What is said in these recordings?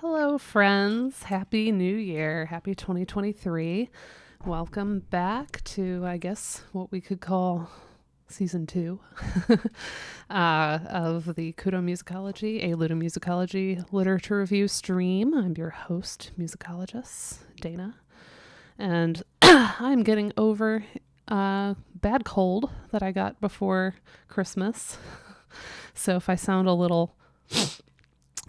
Hello, friends. Happy New Year. Happy 2023. Welcome back to, I guess, what we could call season 2 of the Kudomusicology, a Ludomusicology Literature review stream. I'm your host, Musicologess, Dana. And I'm getting over a bad cold that I got before Christmas. So if I sound a little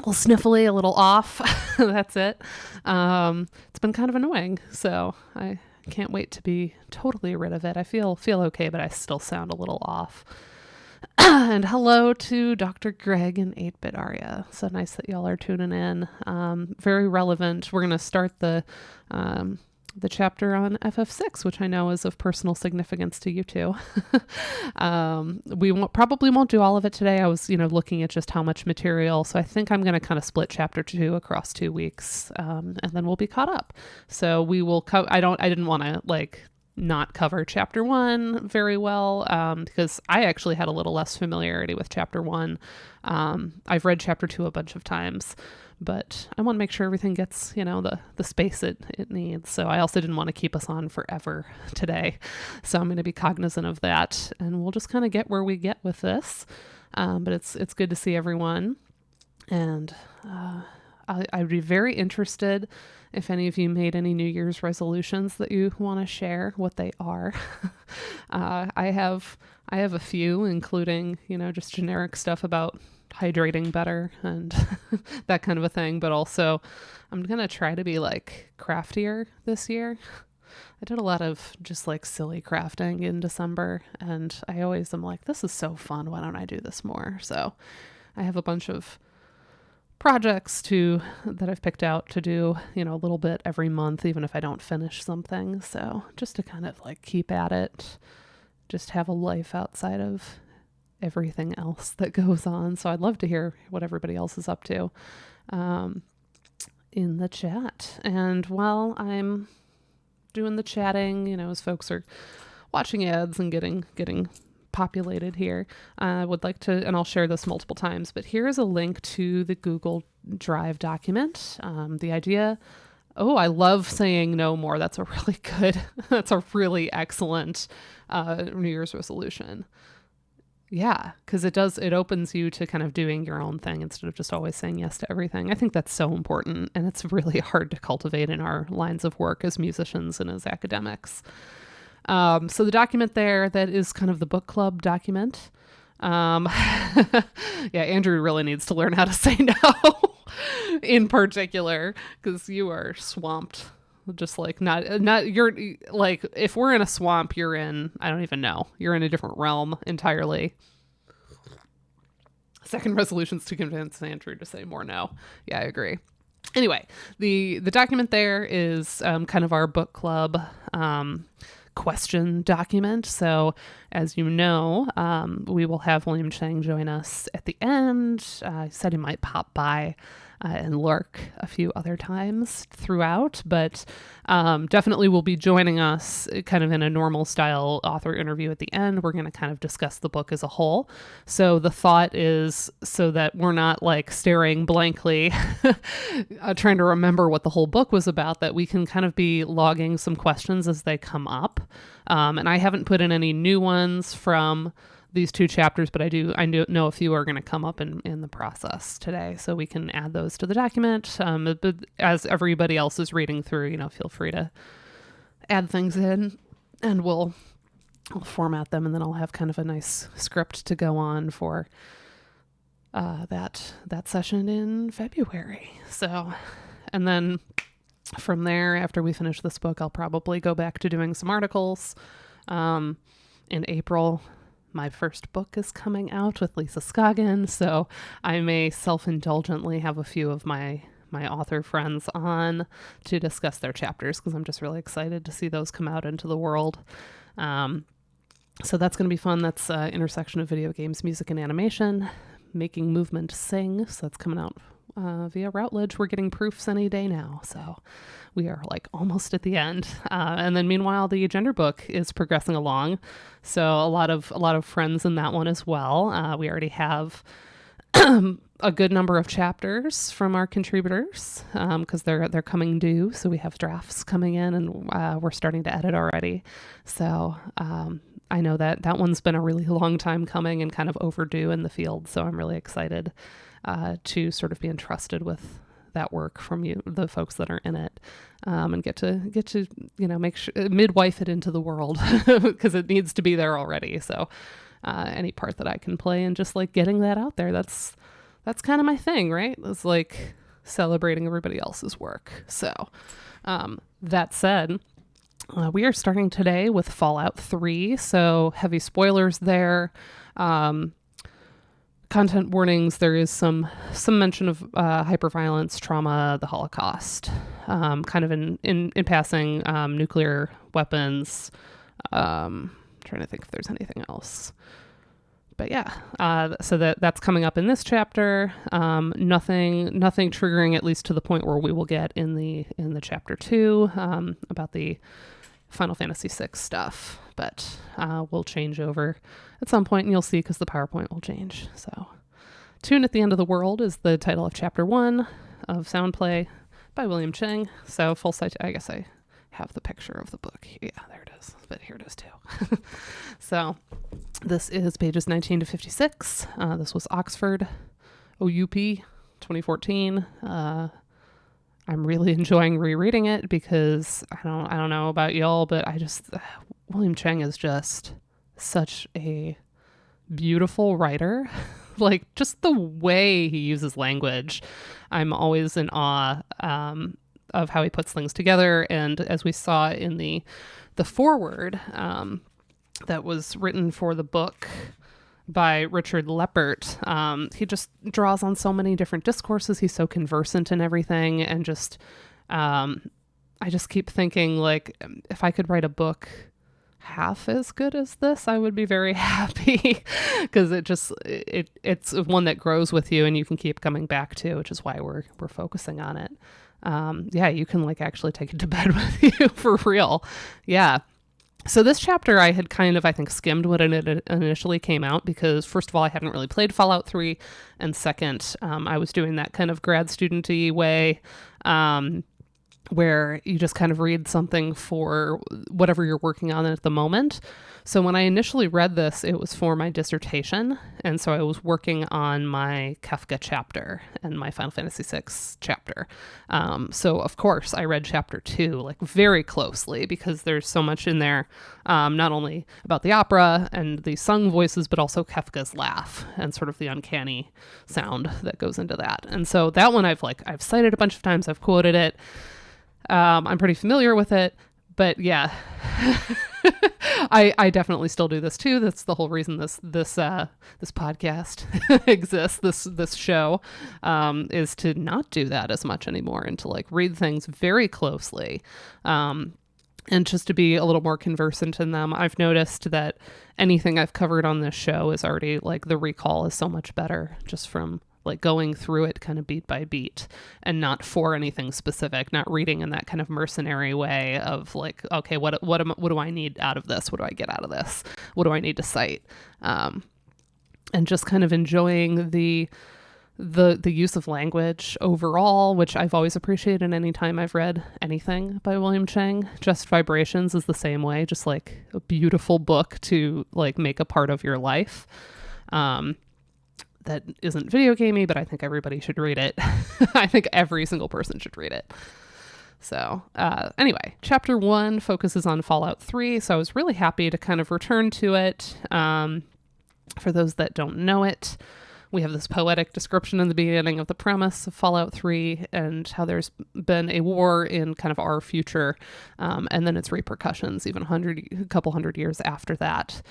sniffly, a little off, that's it. It's been kind of annoying, so I can't wait to be totally rid of it. I feel okay, but I still sound a little off. And hello to Dr. Greg and 8-Bit Aria. So nice that y'all are tuning in. Very relevant. We're going to start the chapter on FF6, which I know is of personal significance to you two. We probably won't do all of it today. I was, looking at just how much material. So I think I'm going to kind of split chapter 2 across 2 weeks, and then we'll be caught up. So we will I didn't want to not cover chapter 1 very well, because I actually had a little less familiarity with chapter 1. I've read chapter 2 a bunch of times, but I want to make sure everything gets, the space it needs. So I also didn't want to keep us on forever today. So I'm going to be cognizant of that, and we'll just kind of get where we get with this. But it's good to see everyone. And I'd be very interested if any of you made any New Year's resolutions that you want to share, what they are. I have a few, including, just generic stuff about hydrating better and that kind of a thing. But also I'm going to try to be craftier this year. I did a lot of just silly crafting in December, and I always am like, this is so fun. Why don't I do this more? So I have a bunch of projects that I've picked out to do, a little bit every month, even if I don't finish something. So just to kind of keep at it, just have a life outside of everything else that goes on. So I'd love to hear what everybody else is up to in the chat. And while I'm doing the chatting, as folks are watching ads and getting populated here, I would like to, and I'll share this multiple times, but here is a link to the Google Drive document. The idea, I love saying no more. That's a really excellent New Year's resolution. Yeah, because it opens you to kind of doing your own thing instead of just always saying yes to everything. I think that's so important, and it's really hard to cultivate in our lines of work as musicians and as academics. So the document there, that is kind of the book club document. Yeah, Andrew really needs to learn how to say no in particular, because you are swamped. Just not you're if we're in a swamp, you're in, I don't even know, you're in a different realm entirely. Second resolution's to convince Andrew to say more no. Yeah, I agree. Anyway, the document there is kind of our book club question document. So as you know, we will have William Cheng join us at the end. He said he might pop by and lurk a few other times throughout, but definitely will be joining us kind of in a normal style author interview at the end. We're going to kind of discuss the book as a whole. So the thought is so that we're not staring blankly, trying to remember what the whole book was about, that we can kind of be logging some questions as they come up. And I haven't put in any new ones from these 2 chapters, but I know a few are going to come up in the process today, so we can add those to the document. But as everybody else is reading through, feel free to add things in, and I'll format them, and then I'll have kind of a nice script to go on for that session in February. So, and then from there, after we finish this book, I'll probably go back to doing some articles. In April, my first book is coming out with Lisa Scoggin, so I may self-indulgently have a few of my author friends on to discuss their chapters, because I'm just really excited to see those come out into the world. So that's going to be fun. That's intersection of video games, music, and animation, making movement sing. So that's coming out via Routledge. We're getting proofs any day now, so we are almost at the end. And then meanwhile, the gender book is progressing along, so a lot of friends in that one as well. We already have a good number of chapters from our contributors because they're coming due. So we have drafts coming in, and we're starting to edit already. So I know that one's been a really long time coming and kind of overdue in the field. So I'm really excited to sort of be entrusted with that work from you, the folks that are in it, and get to make sure midwife it into the world because it needs to be there already. So any part that I can play and just like getting that out there, that's kind of my thing, right? It's like celebrating everybody else's work. So that said, we are starting today with Fallout 3, so heavy spoilers there. Content warnings, there is some mention of hyperviolence, trauma, the Holocaust, kind of in passing, nuclear weapons. Trying to think if there's anything else. But yeah, so that's coming up in this chapter. Nothing triggering, at least to the point where we will get in the chapter 2 about the Final Fantasy VI stuff. But we'll change over at some point, and you'll see because the PowerPoint will change. So, Tune at the End of the World is the title of chapter 1 of Soundplay by William Cheng. So full site. I guess I have the picture of the book. Yeah, there it is. But here it is too. So this is pages 19 to 56. This was Oxford, OUP, 2014. I'm really enjoying rereading it because I don't know about y'all, but William Cheng is just such a beautiful writer. Like just the way he uses language, I'm always in awe of how he puts things together. And as we saw in the foreword that was written for the book by Richard Leppert, he just draws on so many different discourses. He's so conversant in everything. And just, I just keep thinking, like, if I could write a book half as good as this, I would be very happy because it's one that grows with you and you can keep coming back to, which is why we're focusing on it. Yeah, you can like actually take it to bed with you for real. Yeah. So this chapter I had kind of, I think, skimmed when it initially came out because first of all, I hadn't really played Fallout 3. And second, I was doing that kind of grad student-y way where you just kind of read something for whatever you're working on at the moment. So when I initially read this, it was for my dissertation. And so I was working on my Kafka chapter and my Final Fantasy VI chapter. So of course I read chapter 2 like very closely because there's so much in there, not only about the opera and the sung voices, but also Kafka's laugh and sort of the uncanny sound that goes into that. And so that one I've cited a bunch of times. I've quoted it. I'm pretty familiar with it, but yeah, I definitely still do this too. That's the whole reason this podcast exists. This show is to not do that as much anymore and to like read things very closely, and just to be a little more conversant in them. I've noticed that anything I've covered on this show is already like the recall is so much better just from like going through it kind of beat by beat and not for anything specific, not reading in that kind of mercenary way of like, okay, what do I need out of this? What do I get out of this? What do I need to cite? And just kind of enjoying the use of language overall, which I've always appreciated anytime I've read anything by William Cheng. Just Vibrations is the same way, just like a beautiful book to like make a part of your life. That isn't video gamey, but I think everybody should read it. I think every single person should read it. So anyway, chapter 1 focuses on Fallout 3. So I was really happy to kind of return to it. For those that don't know it, we have this poetic description in the beginning of the premise of Fallout 3 and how there's been a war in kind of our future, and then its repercussions even a couple hundred years after that.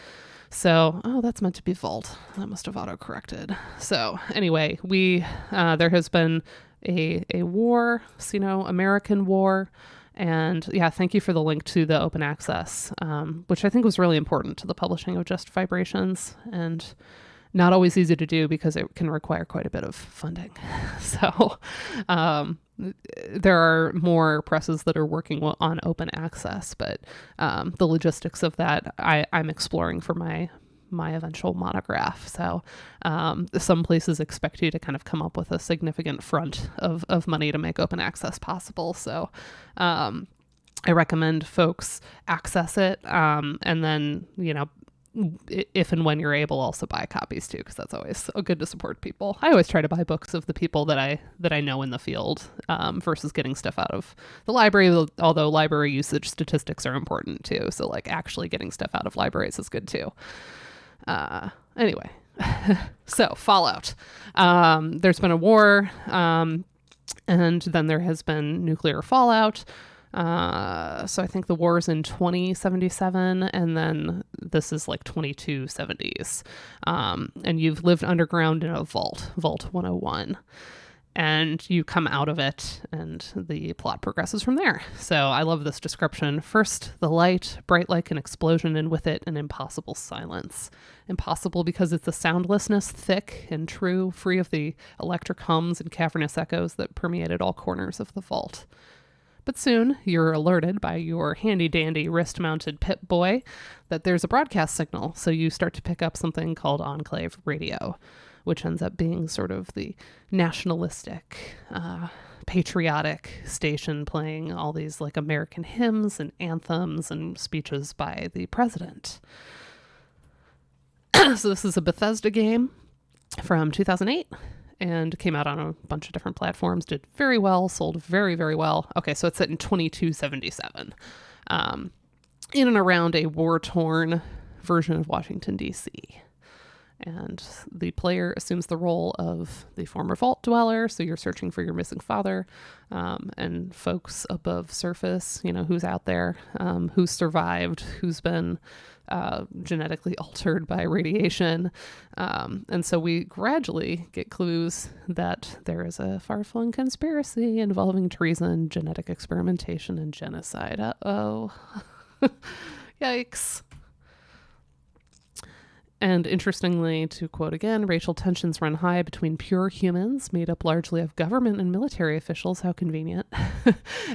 So, that's meant to be Vault. That must have auto-corrected. So anyway, there has been a war, American war. And yeah, thank you for the link to the open access, which I think was really important to the publishing of Just Vibrations and not always easy to do because it can require quite a bit of funding. So there are more presses that are working on open access, but the logistics of that I'm exploring for my my eventual monograph. So some places expect you to kind of come up with a significant front of money to make open access possible. So I recommend folks access it, and then, if and when you're able, also buy copies too, because that's always good to support people. I always try to buy books of the people that I know in the field, versus getting stuff out of the library, although library usage statistics are important too. So like actually getting stuff out of libraries is good too. Anyway, so Fallout. There's been a war, and then there has been nuclear fallout. So I think the war is in 2077, and then this is like 2270s. And you've lived underground in a Vault 101. And you come out of it, and the plot progresses from there. So I love this description. First, the light, bright like an explosion, and with it, an impossible silence. Impossible because it's a soundlessness, thick and true, free of the electric hums and cavernous echoes that permeated all corners of the vault. But soon, you're alerted by your handy-dandy wrist-mounted Pip-Boy that there's a broadcast signal, so you start to pick up something called Enclave Radio, which ends up being sort of the nationalistic, patriotic station playing all these like American hymns and anthems and speeches by the president. So this is a Bethesda game from 2008. And came out on a bunch of different platforms, did very well, sold very, very well. Okay, so it's set in 2277, in and around a war-torn version of Washington, D.C. And the player assumes the role of the former vault dweller, so you're searching for your missing father, and folks above surface, who's out there, who's survived, who's been genetically altered by radiation. And so we gradually get clues that there is a far-flung conspiracy involving treason, genetic experimentation, and genocide. Uh-oh. Yikes. And interestingly, to quote again, racial tensions run high between pure humans, made up largely of government and military officials, how convenient,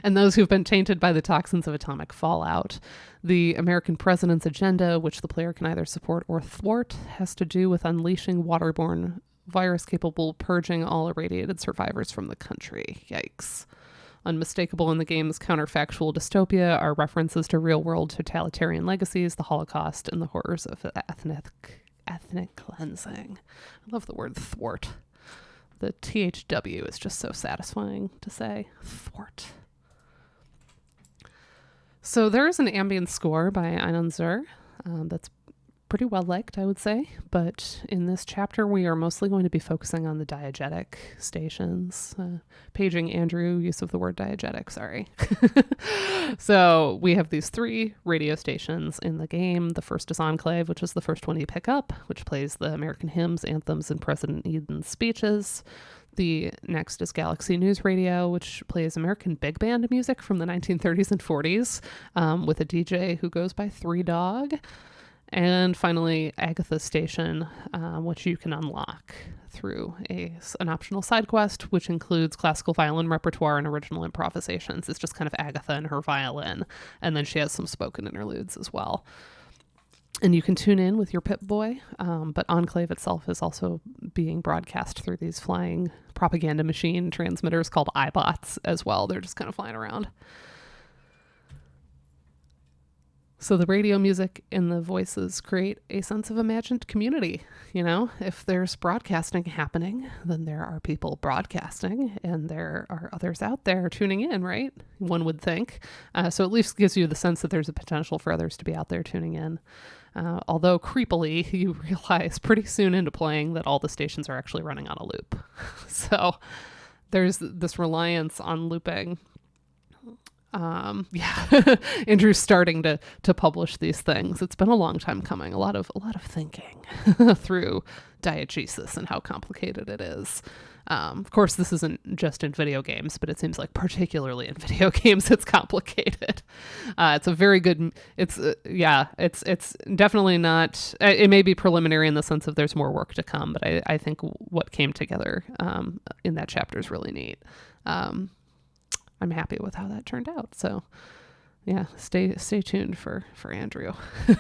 and those who've been tainted by the toxins of atomic fallout. The American president's agenda, which the player can either support or thwart, has to do with unleashing waterborne virus capable of purging all irradiated survivors from the country. Yikes. Unmistakable in the game's counterfactual dystopia are references to real-world totalitarian legacies, the Holocaust, and the horrors of ethnic cleansing. I love the word thwart. The THW is just so satisfying to say. Thwart. So there's an ambient score by Einon Zur that's pretty well liked, I would say. But in this chapter, we are mostly going to be focusing on the diegetic stations. Paging Andrew, use of the word diegetic, sorry. So we have these 3 radio stations in the game. The first is Enclave, which is the first one you pick up, which plays the American hymns, anthems, and President Eden's speeches. The next is Galaxy News Radio, which plays American big band music from the 1930s and 40s, with a DJ who goes by 3 Dog. And finally, Agatha Station, which you can unlock through an optional side quest, which includes classical violin repertoire and original improvisations. It's just kind of Agatha and her violin, and then she has some spoken interludes as well. And you can tune in with your Pip-Boy, but Enclave itself is also being broadcast through these flying propaganda machine transmitters called iBots as well. They're just kind of flying around. So the radio music and the voices create a sense of imagined community. If there's broadcasting happening, then there are people broadcasting, and there are others out there tuning in, right? One would think. So at least gives you the sense that there's a potential for others to be out there tuning in. Although creepily, you realize pretty soon into playing that all the stations are actually running on a loop. So there's this reliance on looping. Andrew's starting to publish these things. It's been a long time coming. A lot of thinking through diegesis and how complicated it is. Of course, this isn't just in video games, but it seems like particularly in video games, it's complicated. It's a very good. It's definitely not. It may be preliminary in the sense of there's more work to come, but I think what came together in that chapter is really neat. I'm happy with how that turned out. So yeah, stay tuned for Andrew,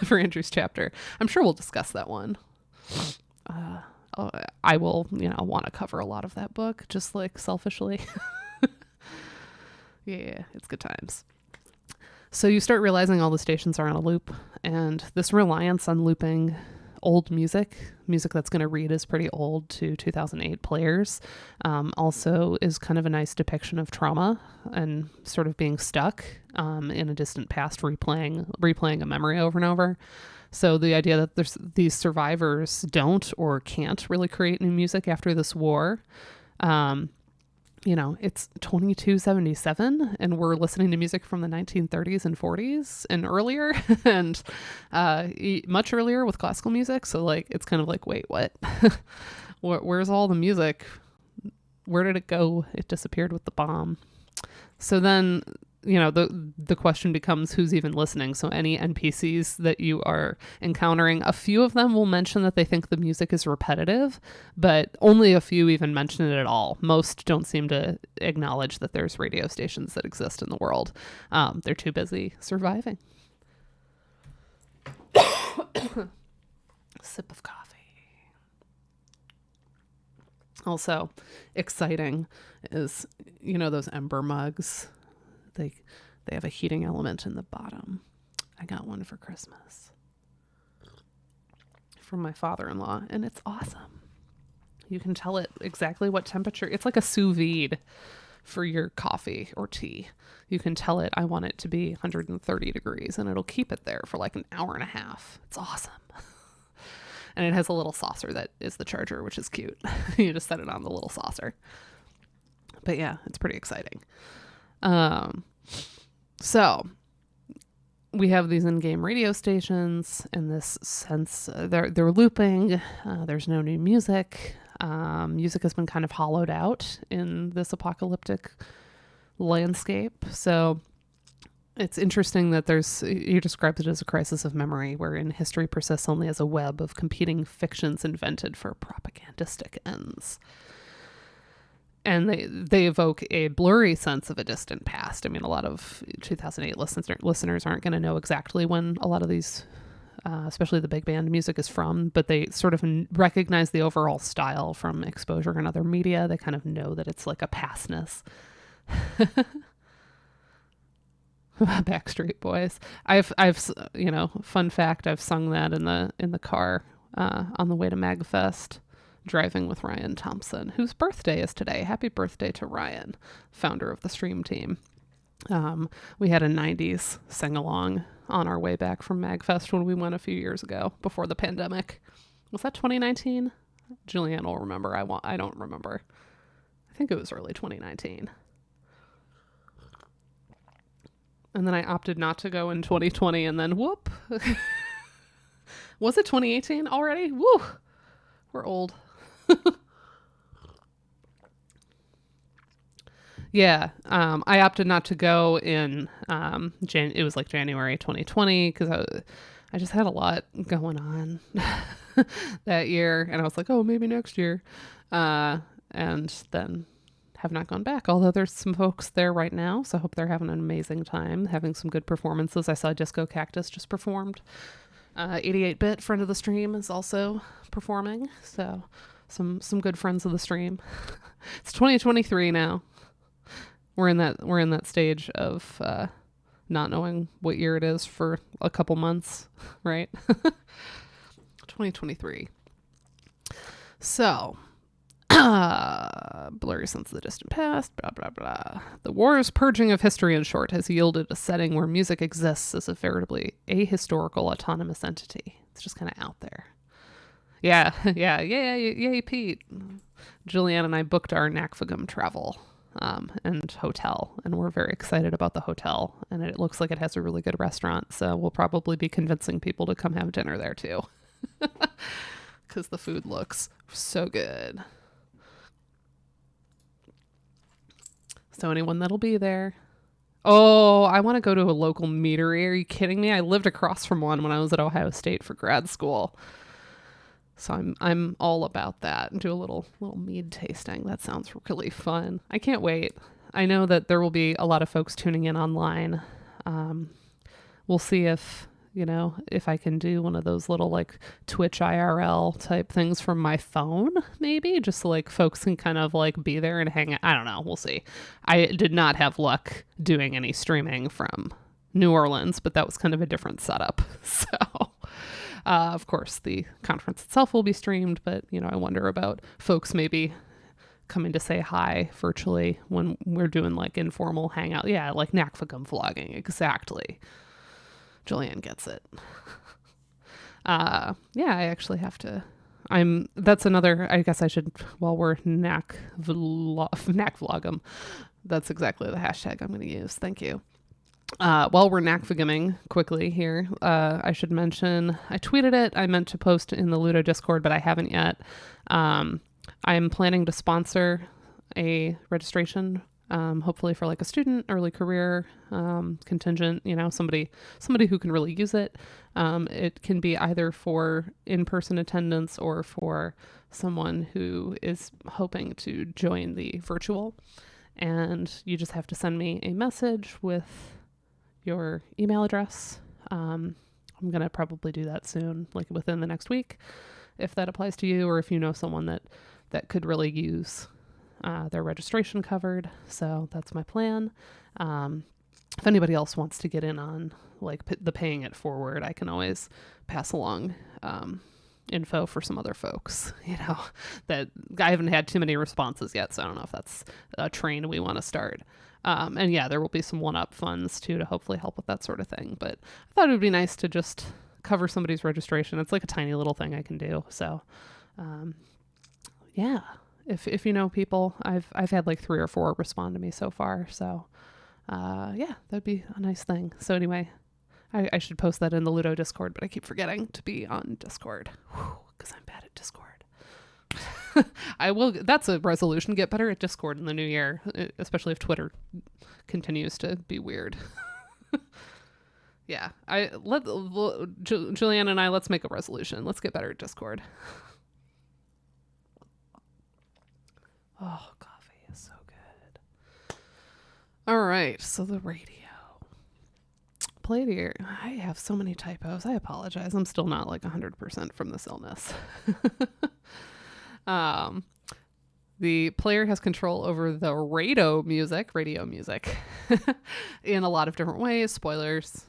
for Andrew's chapter. I'm sure we'll discuss that one. I will, want to cover a lot of that book, just like selfishly. Yeah, it's good times. So you start realizing all the stations are on a loop, and this reliance on looping old music that's going to read as pretty old to 2008 players, also is kind of a nice depiction of trauma and sort of being stuck in a distant past, replaying a memory over and over. So the idea that there's these survivors don't or can't really create new music after this war. It's 2277 and we're listening to music from the 1930s and 40s and earlier and much earlier with classical music. So like, it's kind of like, wait, what? Where's all the music? Where did it go? It disappeared with the bomb. So then, the question becomes who's even listening. So any NPCs that you are encountering, a few of them will mention that they think the music is repetitive, but only a few even mention it at all. Most don't seem to acknowledge that there's radio stations that exist in the world. They're too busy surviving. Sip of coffee. Also exciting is, those ember mugs. They have a heating element in the bottom. I got one for Christmas from my father-in-law, and it's awesome. You can tell it exactly what temperature. It's like a sous vide for your coffee or tea. You can tell it, I want it to be 130 degrees, and it'll keep it there for like an hour and a half. It's awesome. And it has a little saucer that is the charger, which is cute. You just set it on the little saucer. But yeah, it's pretty exciting. So we have these in-game radio stations in this sense. They're looping. There's no new music. Music has been kind of hollowed out in this apocalyptic landscape. So it's interesting that you described it as a crisis of memory, wherein history persists only as a web of competing fictions invented for propagandistic ends. And they evoke a blurry sense of a distant past. I mean, a lot of 2008 listeners aren't going to know exactly when a lot of these, especially the big band music, is from, but they sort of recognize the overall style from exposure in other media. They kind of know that it's like a pastness. Backstreet Boys. I've fun fact, I've sung that in the car on the way to MagFest. Driving with Ryan Thompson, whose birthday is today. Happy birthday to Ryan, founder of the stream team. We had a 90s sing-along on our way back from MagFest when we went a few years ago before the pandemic. Was that 2019? Julianne will remember. I don't remember. I think it was early 2019. And then I opted not to go in 2020 and then whoop. Was it 2018 already? Woo! We're old. Yeah, I opted not to go in it was like January 2020 because I just had a lot going on that year, and I was like, oh, maybe next year, and then have not gone back, although there's some folks there right now, so I hope they're having an amazing time, having some good performances. I saw Disco Cactus just performed. 88-Bit, friend of the stream, is also performing, so some good friends of the stream. It's 2023 now. We're in that stage of not knowing what year it is for a couple months, right? 2023. So, blurry sense of the distant past, blah, blah, blah. The war's purging of history, in short, has yielded a setting where music exists as a veritably ahistorical autonomous entity. It's just kind of out there. Yeah, yay, Pete. Julianne and I booked our NACFAGM travel and hotel, and we're very excited about the hotel, and it looks like it has a really good restaurant, so we'll probably be convincing people to come have dinner there too, because the food looks so good. So anyone that'll be there. Oh, I want to go to a local meadery. Are you kidding me? I lived across from one when I was at Ohio State for grad school. So I'm all about that. Do a little mead tasting. That sounds really fun. I can't wait. I know that there will be a lot of folks tuning in online We'll see if, if I can do one of those little like Twitch IRL type things from my phone, maybe just so like folks can kind of like be there and hang out. I don't know. We'll see. I did not have luck doing any streaming from New Orleans, but that was kind of a different setup. So, of course, the conference itself will be streamed, but, I wonder about folks maybe coming to say hi virtually when we're doing like informal hangout. Yeah, like NACFAGM vlogging. Exactly. Julianne gets it. I actually have to. That's another, I guess I should, while we're NAC vlog'em, that's exactly the hashtag I'm going to use. Thank you. While we're NACFAGMing quickly here, I should mention, I tweeted it. I meant to post in the Ludo Discord, but I haven't yet. I'm planning to sponsor a registration, hopefully for like a student, early career, contingent, somebody who can really use it. It can be either for in-person attendance or for someone who is hoping to join the virtual. And you just have to send me a message with your email address. I'm going to probably do that soon, like within the next week, if that applies to you, or if you know someone that could really use their registration covered. So that's my plan. If anybody else wants to get in on like the paying it forward, I can always pass along info for some other folks, that I haven't had too many responses yet. So I don't know if that's a train we want to start. And yeah, there will be some one-up funds too to hopefully help with that sort of thing. But I thought it would be nice to just cover somebody's registration. It's like a tiny little thing I can do. So, yeah, if you know people, I've had like 3 or 4 respond to me so far. So, yeah, that'd be a nice thing. So anyway, I should post that in the Ludo Discord, but I keep forgetting to be on Discord because I'm bad at Discord. I will. That's a resolution. Get better at Discord in the new year, especially if Twitter continues to be weird. Yeah, Julianne and I, let's make a resolution. Let's get better at Discord. Oh, coffee is so good. All right, so the radio. Played here. I have so many typos. I apologize. I'm still not like 100% from this illness. The player has control over the radio music in a lot of different ways. Spoilers.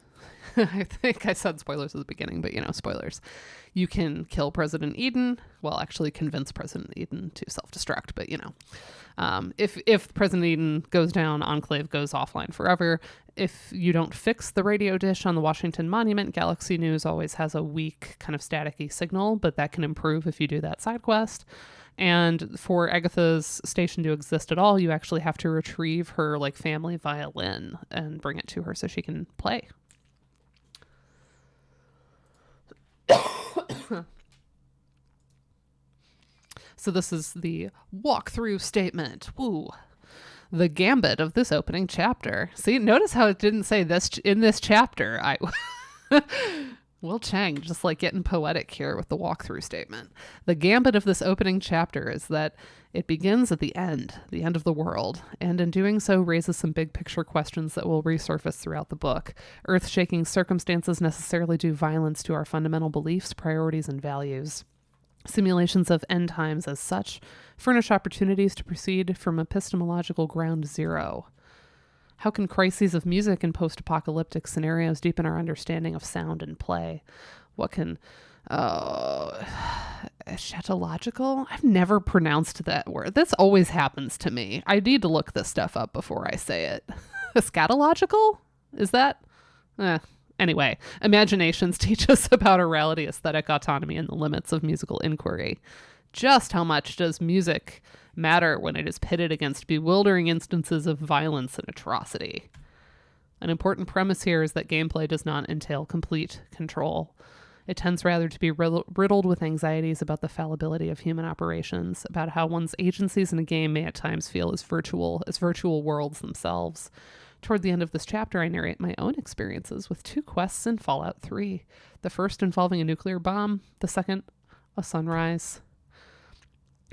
I think I said spoilers at the beginning, but spoilers. You can kill President Eden. Well, actually convince President Eden to self-destruct, but if President Eden goes down, Enclave goes offline forever. If you don't fix the radio dish on the Washington Monument, Galaxy News always has a weak kind of staticky signal, but that can improve if you do that side quest. And for Agatha's station to exist at all, you actually have to retrieve her like family violin and bring it to her so she can play. So this is the walkthrough statement. Woo. The gambit of this opening chapter. See, notice how it didn't say this in this chapter. Will Cheng just like getting poetic here with the walkthrough statement. The gambit of this opening chapter is that it begins at the end of the world, and in doing so raises some big picture questions that will resurface throughout the book. Earth-shaking circumstances necessarily do violence to our fundamental beliefs, priorities, and values. Simulations of end times as such furnish opportunities to proceed from epistemological ground zero. How can crises of music in post-apocalyptic scenarios deepen our understanding of sound and play? What can... eschatological? I've never pronounced that word. This always happens to me. I need to look this stuff up before I say it. Eschatological? Is that... Anyway, imaginations teach us about orality, aesthetic autonomy, and the limits of musical inquiry. Just how much does music matter when it is pitted against bewildering instances of violence and atrocity? An important premise here is that gameplay does not entail complete control. It tends rather to be riddled with anxieties about the fallibility of human operations, about how one's agencies in a game may at times feel as virtual worlds themselves. Toward the end of this chapter, I narrate my own experiences with 2 quests in Fallout 3. The first involving a nuclear bomb, the second, a sunrise.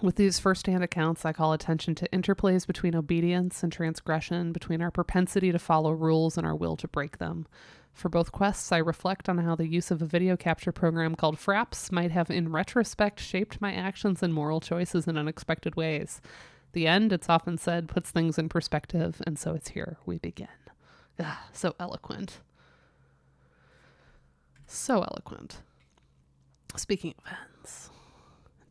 With these first-hand accounts, I call attention to interplays between obedience and transgression, between our propensity to follow rules and our will to break them. For both quests, I reflect on how the use of a video capture program called Fraps might have, in retrospect, shaped my actions and moral choices in unexpected ways. The end, it's often said, puts things in perspective, and so it's here we begin. So eloquent. So eloquent. Speaking of ends,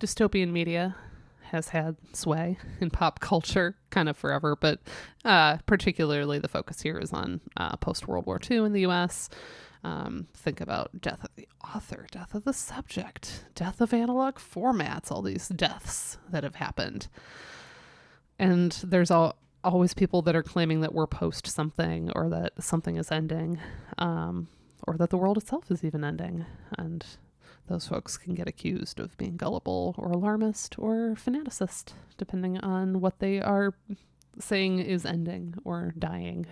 dystopian media has had sway in pop culture kind of forever, but particularly the focus here is on post-World War II in the U.S. Think about death of the author, death of the subject, death of analog formats, all these deaths that have happened. And there's always people that are claiming that we're post something, or that something is ending, or that the world itself is even ending. And those folks can get accused of being gullible or alarmist or fanaticist, depending on what they are saying is ending or dying.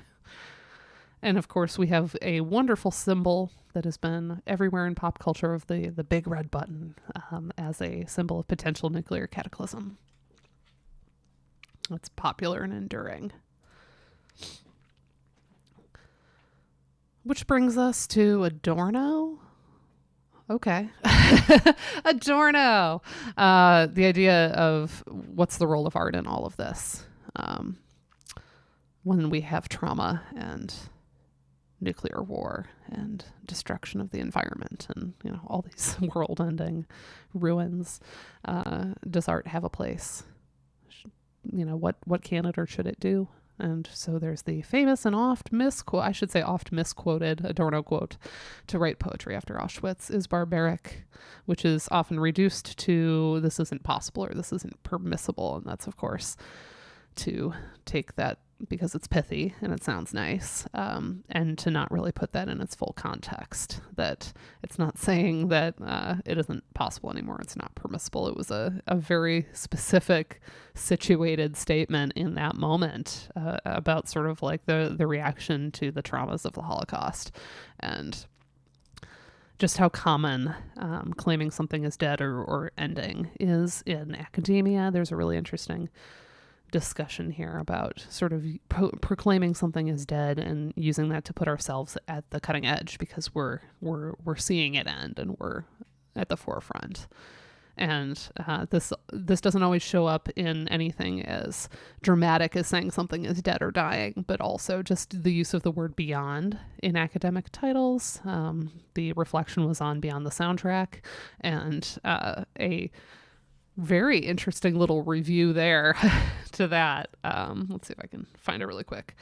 And of course, we have a wonderful symbol that has been everywhere in pop culture of the big red button as a symbol of potential nuclear cataclysm. It's popular and enduring. Which brings us to Adorno. Okay. Adorno. The idea of what's the role of art in all of this when we have trauma and nuclear war and destruction of the environment and, you know, all these world-ending ruins. Does art have a place? You know, what can it or should it do? And so there's the famous and oft misquoted Adorno quote: "To write poetry after Auschwitz is barbaric," which is often reduced to "this isn't possible" or "this isn't permissible." And that's, of course, to take that because it's pithy and it sounds nice, and to not really put that in its full context, that it's not saying that it isn't possible anymore, it's not permissible. It was a very specific situated statement in that moment about sort of like the reaction to the traumas of the Holocaust, and just how common claiming something is dead or ending is in academia. There's a really interesting discussion here about sort of proclaiming something is dead and using that to put ourselves at the cutting edge because we're seeing it end and we're at the forefront. And this doesn't always show up in anything as dramatic as saying something is dead or dying, but also just the use of the word beyond in academic titles. The reflection was on Beyond the Soundtrack, and a very interesting little review there to that. Let's see if I can find it really quick.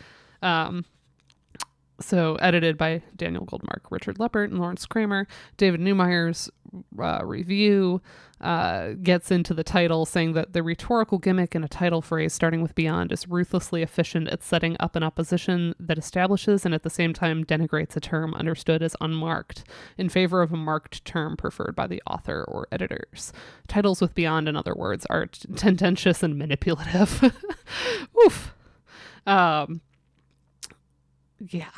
So edited by Daniel Goldmark, Richard Leppert, and Lawrence Kramer. David Neumeyer's review gets into the title, saying that the rhetorical gimmick in a title phrase starting with beyond is ruthlessly efficient at setting up an opposition that establishes and at the same time denigrates a term understood as unmarked in favor of a marked term preferred by the author or editors. Titles with beyond, in other words, are tendentious and manipulative. Oof. Yeah.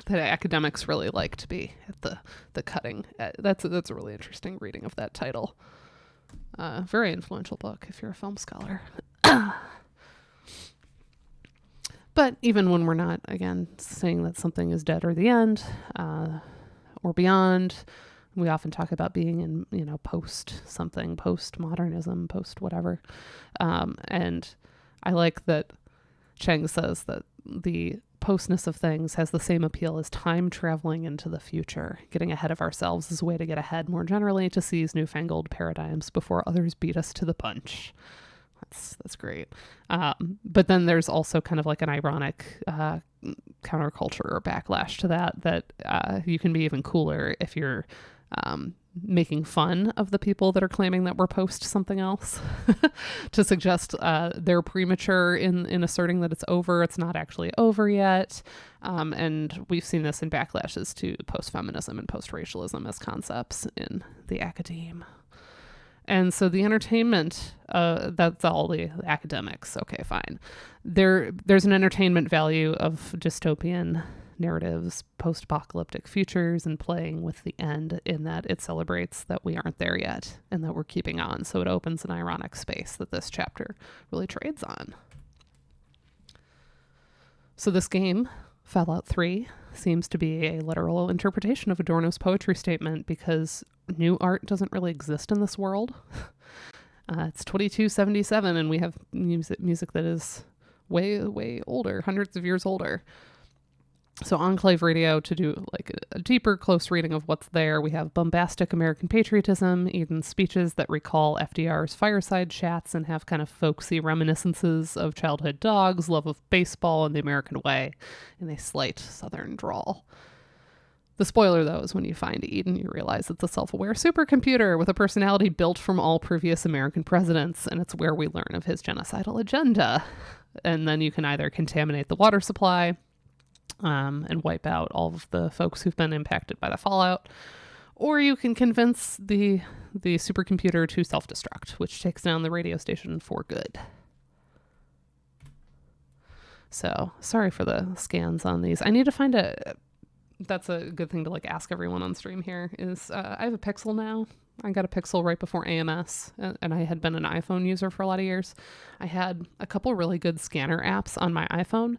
That academics really like to be at the cutting. That's a really interesting reading of that title. Very influential book if you're a film scholar. But even when we're not, again, saying that something is dead or the end, or beyond, we often talk about being in, you know, post something, post-modernism, post-whatever. And I like that Cheng says that the postness of things has the same appeal as time traveling into the future. Getting ahead of ourselves is a way to get ahead more generally, to seize newfangled paradigms before others beat us to the punch. That's great. But then there's also kind of like an ironic counterculture or backlash to that you can be even cooler if you're making fun of the people that are claiming that we're post something else to suggest they're premature in asserting that it's over. It's not actually over yet. And we've seen this in backlashes to post-feminism and post-racialism as concepts in the academe. And so the entertainment, that's all the academics. Okay, fine. There's an entertainment value of dystopian narratives, post-apocalyptic futures, and playing with the end in that it celebrates that we aren't there yet and that we're keeping on. So it opens an ironic space that this chapter really trades on. So this game, Fallout 3, seems to be a literal interpretation of Adorno's poetry statement because new art doesn't really exist in this world. It's 2277 and we have music that is way older, hundreds of years older. So Enclave Radio, to do like a deeper, close reading of what's there, we have bombastic American patriotism, even speeches that recall FDR's fireside chats and have kind of folksy reminiscences of childhood dogs, love of baseball, and the American way, in a slight Southern drawl. The spoiler, though, is when you find Eden, you realize it's a self-aware supercomputer with a personality built from all previous American presidents, and it's where we learn of his genocidal agenda. And then you can either contaminate the water supply and wipe out all of the folks who've been impacted by the fallout, or you can convince the supercomputer to self-destruct, which takes down the radio station for good. So, sorry for the scans on these. I need to find that's a good thing to like ask everyone on stream here is I have a Pixel now. I got a Pixel right before AMS, and I had been an iPhone user for a lot of years. I had a couple really good scanner apps on my iPhone.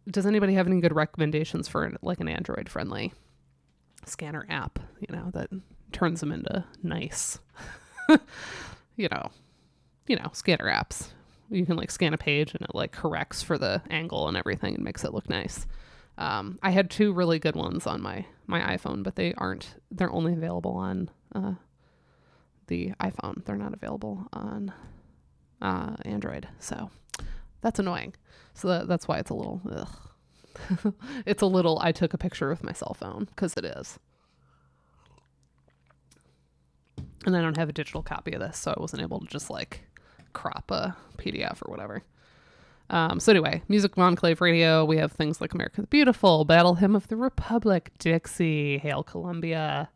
Does anybody have any good recommendations for like an Android-friendly scanner app, that turns them into nice, scanner apps? You can like scan a page and it like corrects for the angle and everything and makes it look nice. I had two really good ones on my iPhone, but they're only available on the iPhone. They're not available on Android. So that's annoying. So that's why it's a little, it's a little, I took a picture with my cell phone because it is. And I don't have a digital copy of this, so I wasn't able to just like crop a PDF or whatever. So anyway, Music Enclave Radio, we have things like America the Beautiful, Battle Hymn of the Republic, Dixie, Hail Columbia.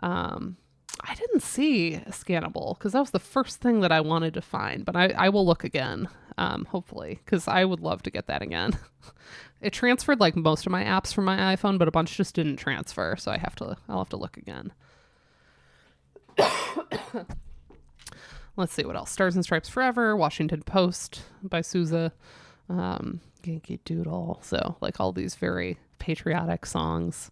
I didn't see Scannable because that was the first thing that I wanted to find, but I will look again, hopefully, because I would love to get that again. It transferred like most of my apps from my iPhone, but a bunch just didn't transfer, so I'll have to look again. Let's see what else. Stars and Stripes Forever, Washington Post by Sousa, Yankee Doodle. So like all these very patriotic songs.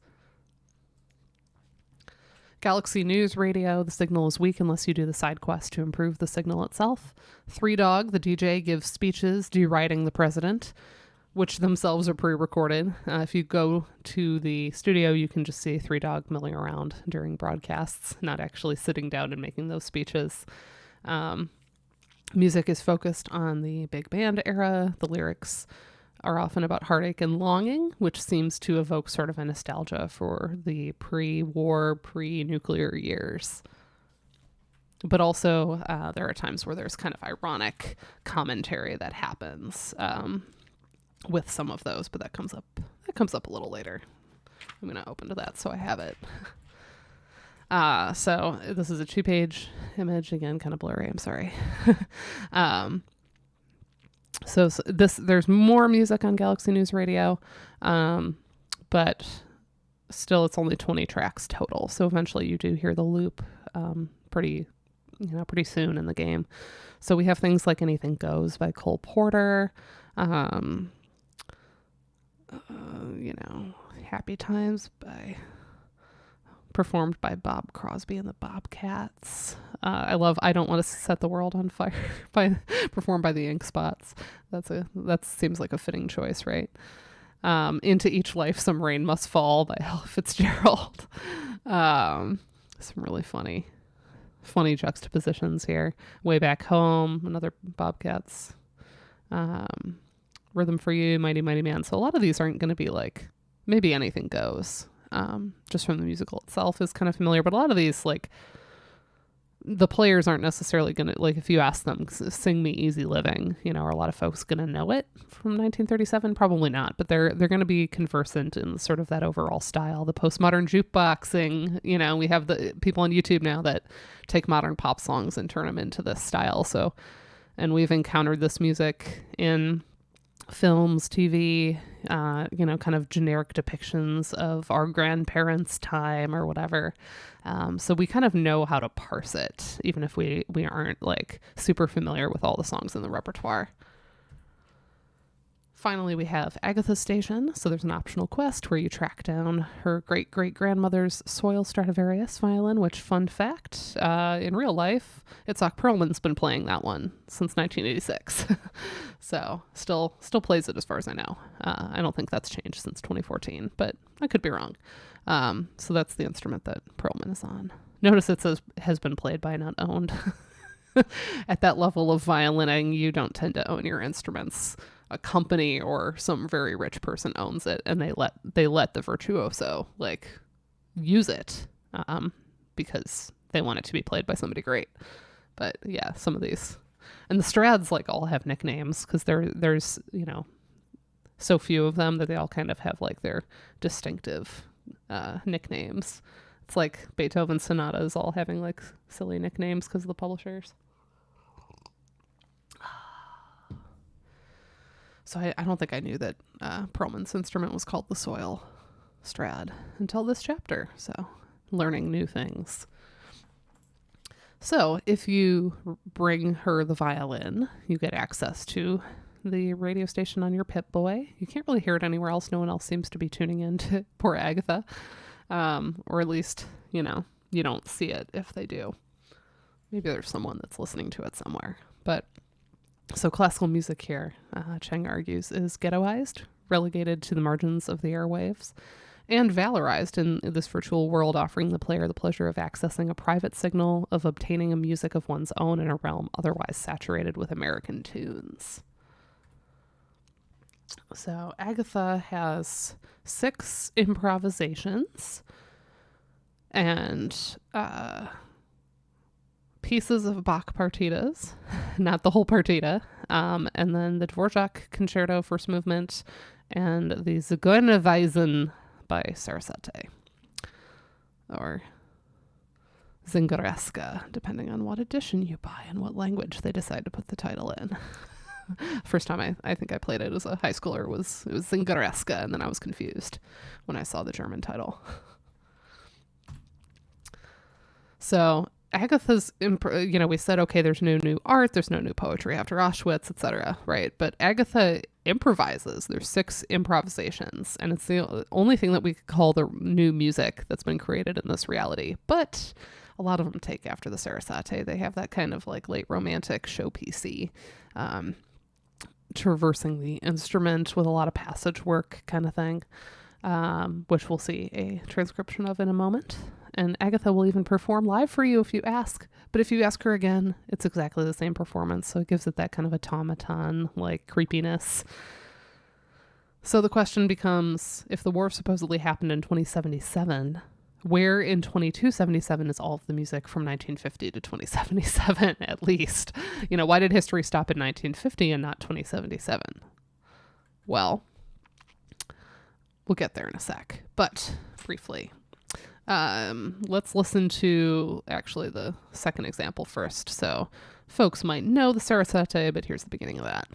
Galaxy News Radio, the signal is weak unless you do the side quest to improve the signal itself. Three Dog, the DJ gives speeches deriding the president, which themselves are pre-recorded. If you go to the studio, you can just see Three Dog milling around during broadcasts, not actually sitting down and making those speeches. Music is focused on the big band era. The lyrics are often about heartache and longing, which seems to evoke sort of a nostalgia for the pre-war, pre-nuclear years. But also, there are times where there's kind of ironic commentary that happens with some of those, but that comes up a little later. I'm going to open to that so I have it. So this is a 2-page image, again, kind of blurry. I'm sorry. So there's more music on Galaxy News Radio, but still it's only 20 tracks total. So eventually you do hear the loop, pretty soon in the game. So we have things like Anything Goes by Cole Porter, Happy Times performed by Bob Crosby and the Bobcats. I love I Don't Want to Set the World on Fire performed by the Ink Spots. That seems like a fitting choice, right? Into Each Life Some Rain Must Fall by Ella Fitzgerald. Some really funny juxtapositions here. Way Back Home, another Bobcats. Rhythm for You, Mighty Mighty Man. So a lot of these aren't going to be like, maybe Anything Goes. Just from the musical itself is kind of familiar, but a lot of these, like, the players aren't necessarily going to, like, if you ask them, sing me Easy Living, are a lot of folks going to know it from 1937? Probably not, but they're going to be conversant in sort of that overall style. The postmodern jukeboxing, we have the people on YouTube now that take modern pop songs and turn them into this style. So, and we've encountered this music in films, TV, kind of generic depictions of our grandparents' time or whatever. So we kind of know how to parse it, even if we aren't like super familiar with all the songs in the repertoire. Finally, we have Agatha's Station. So there's an optional quest where you track down her great-great-grandmother's Soil Stradivarius violin, which, fun fact, in real life, Itzhak Perlman's been playing that one since 1986. So still plays it as far as I know. I don't think that's changed since 2014, but I could be wrong. So that's the instrument that Perlman is on. Notice it says has been played by, not owned. At that level of violining, you don't tend to own your instruments. A company or some very rich person owns it, and they let the virtuoso like use it because they want it to be played by somebody great. But yeah, some of these, and the Strads like all have nicknames because there's so few of them that they all kind of have like their distinctive nicknames. It's like Beethoven's sonatas all having like silly nicknames because of the publishers. So I don't think I knew that Perlman's instrument was called the Soil Strad until this chapter. So learning new things. So if you bring her the violin, you get access to the radio station on your Pip-Boy. You can't really hear it anywhere else. No one else seems to be tuning in to poor Agatha. Or at least, you don't see it if they do. Maybe there's someone that's listening to it somewhere. But so classical music here, Cheng argues, is ghettoized, relegated to the margins of the airwaves, and valorized in this virtual world, offering the player the pleasure of accessing a private signal, of obtaining a music of one's own in a realm otherwise saturated with American tunes. So Agatha has 6 improvisations and pieces of Bach partitas, not the whole partita, and then the Dvorak Concerto First Movement, and the Zigeunerweisen by Sarasate, or Zingareska, depending on what edition you buy and what language they decide to put the title in. First time I think I played it as a high schooler it was Zingareska, and then I was confused when I saw the German title. So Agatha's, we said, okay, there's no new art, there's no new poetry after Auschwitz, etc., right? But Agatha improvises. There's 6 improvisations, and it's the only thing that we could call the new music that's been created in this reality. But a lot of them take after the Sarasate. They have that kind of like late romantic showpiecey, traversing the instrument with a lot of passage work kind of thing, which we'll see a transcription of in a moment. And Agatha will even perform live for you if you ask. But if you ask her again, it's exactly the same performance. So it gives it that kind of automaton, like creepiness. So the question becomes, if the war supposedly happened in 2077, where in 2277 is all of the music from 1950 to 2077 at least? Why did history stop in 1950 and not 2077? Well, we'll get there in a sec. But briefly, let's listen to actually the second example first. So folks might know the Sarasate, but here's the beginning of that.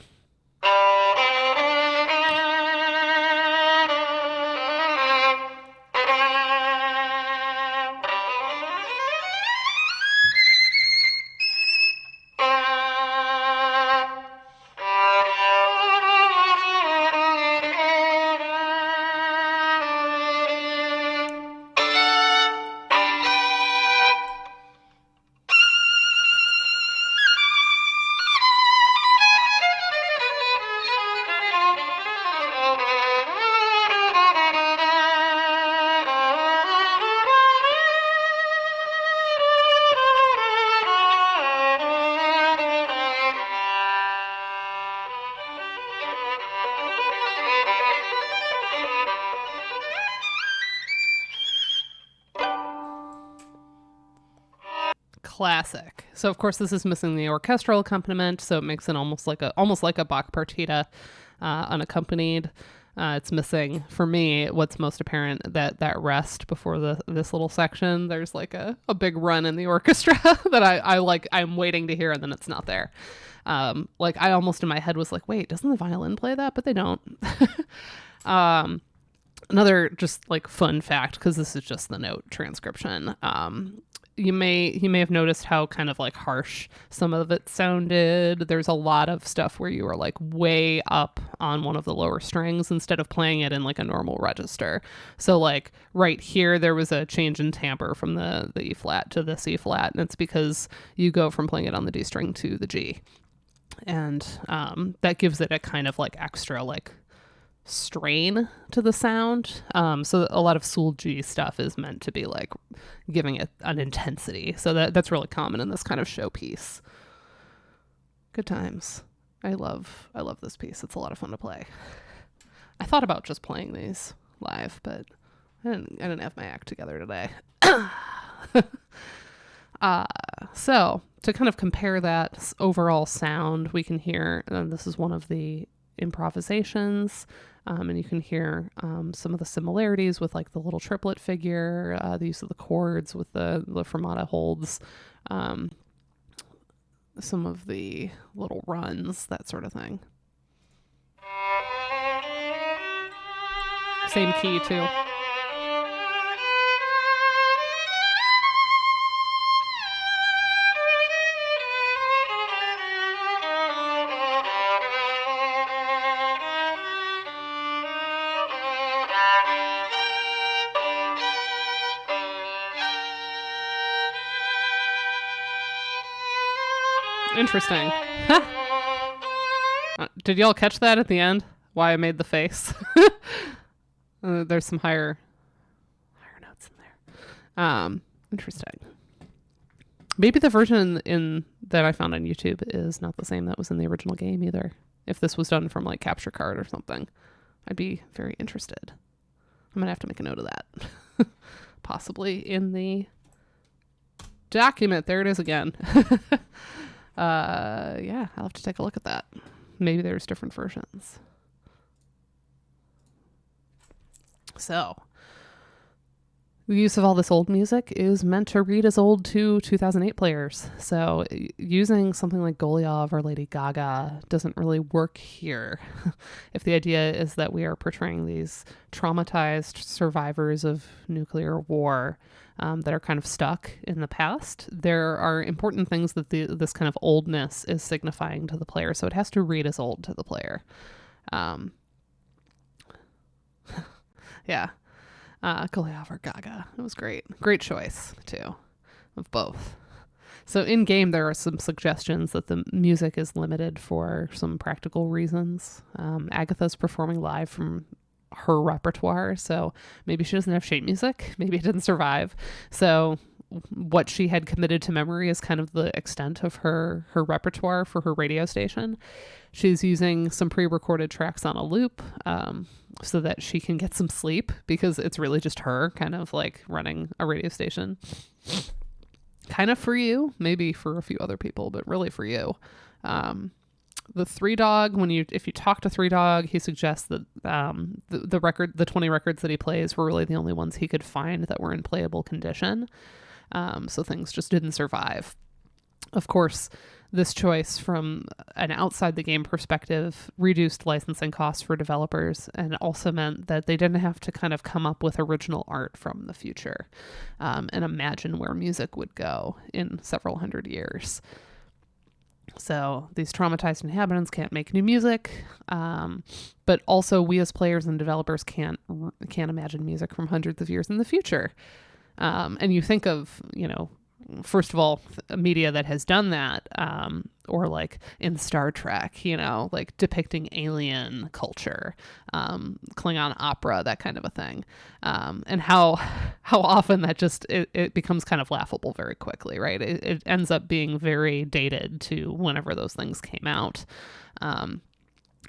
Classic. So of course this is missing the orchestral accompaniment, so it makes it almost like a Bach partita, unaccompanied. It's missing, for me, what's most apparent, that rest before this little section. There's like a big run in the orchestra that I'm waiting to hear, and then it's not there. I almost in my head was like, wait, doesn't the violin play that? But they don't. Another just like fun fact, because this is just the note transcription. He may have noticed how kind of like harsh some of it sounded. There's a lot of stuff where you are like way up on one of the lower strings instead of playing it in like a normal register. So like right here, there was a change in timbre from the E flat to the C flat, and it's because you go from playing it on the D string to the G. And that gives it a kind of like extra like strain to the sound. So a lot of Soul G stuff is meant to be like giving it an intensity. So that's really common in this kind of showpiece. Good times. I love this piece. It's a lot of fun to play. I thought about just playing these live, but I didn't have my act together today. So to kind of compare that overall sound, we can hear, this is one of the improvisations, and you can hear some of the similarities with like the little triplet figure, the use of the chords with the fermata holds, some of the little runs, that sort of thing. Same key too. Interesting. Did y'all catch that at the end? Why I made the face? There's some higher notes in there. Interesting. Maybe the version in that I found on YouTube is not the same that was in the original game either. If this was done from like capture card or something, I'd be very interested. I'm gonna have to make a note of that. Possibly in the document. There it is again. Yeah, I'll have to take a look at that. Maybe there's different versions. So, the use of all this old music is meant to read as old to 2008 players. So, using something like Goliath or Lady Gaga doesn't really work here. If the idea is that we are portraying these traumatized survivors of nuclear war, that are kind of stuck in the past, there are important things that this kind of oldness is signifying to the player. So it has to read as old to the player. Yeah. Goliath or Gaga. It was great. Great choice, too, of both. So in game, there are some suggestions that the music is limited for some practical reasons. Agatha's performing live from her repertoire, so maybe she doesn't have sheet music, maybe it didn't survive, so what she had committed to memory is kind of the extent of her repertoire for her radio station. She's using some pre-recorded tracks on a loop, so that she can get some sleep, because it's really just her kind of like running a radio station, kind of for you, maybe for a few other people, but really for you. The Three Dog, if you talk to Three Dog, he suggests that the 20 records that he plays were really the only ones he could find that were in playable condition. So things just didn't survive. Of course, this choice from an outside the game perspective reduced licensing costs for developers, and also meant that they didn't have to kind of come up with original art from the future, and imagine where music would go in several hundred years. So these traumatized inhabitants can't make new music, but also we as players and developers can't imagine music from hundreds of years in the future. And you think of, first of all, media that has done that, or like in Star Trek, like depicting alien culture, Klingon opera, that kind of a thing, and how often that just it becomes kind of laughable very quickly, right? It ends up being very dated to whenever those things came out.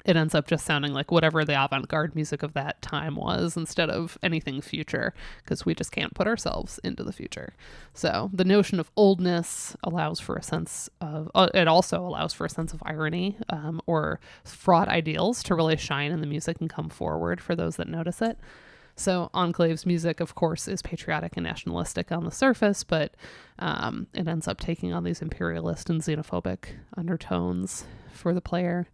It ends up just sounding like whatever the avant-garde music of that time was, instead of anything future, because we just can't put ourselves into the future. So the notion of oldness allows for a sense of, it also allows for a sense of irony, or fraught ideals to really shine in the music and come forward for those that notice it. So Enclave's music, of course, is patriotic and nationalistic on the surface, but it ends up taking on these imperialist and xenophobic undertones for the player.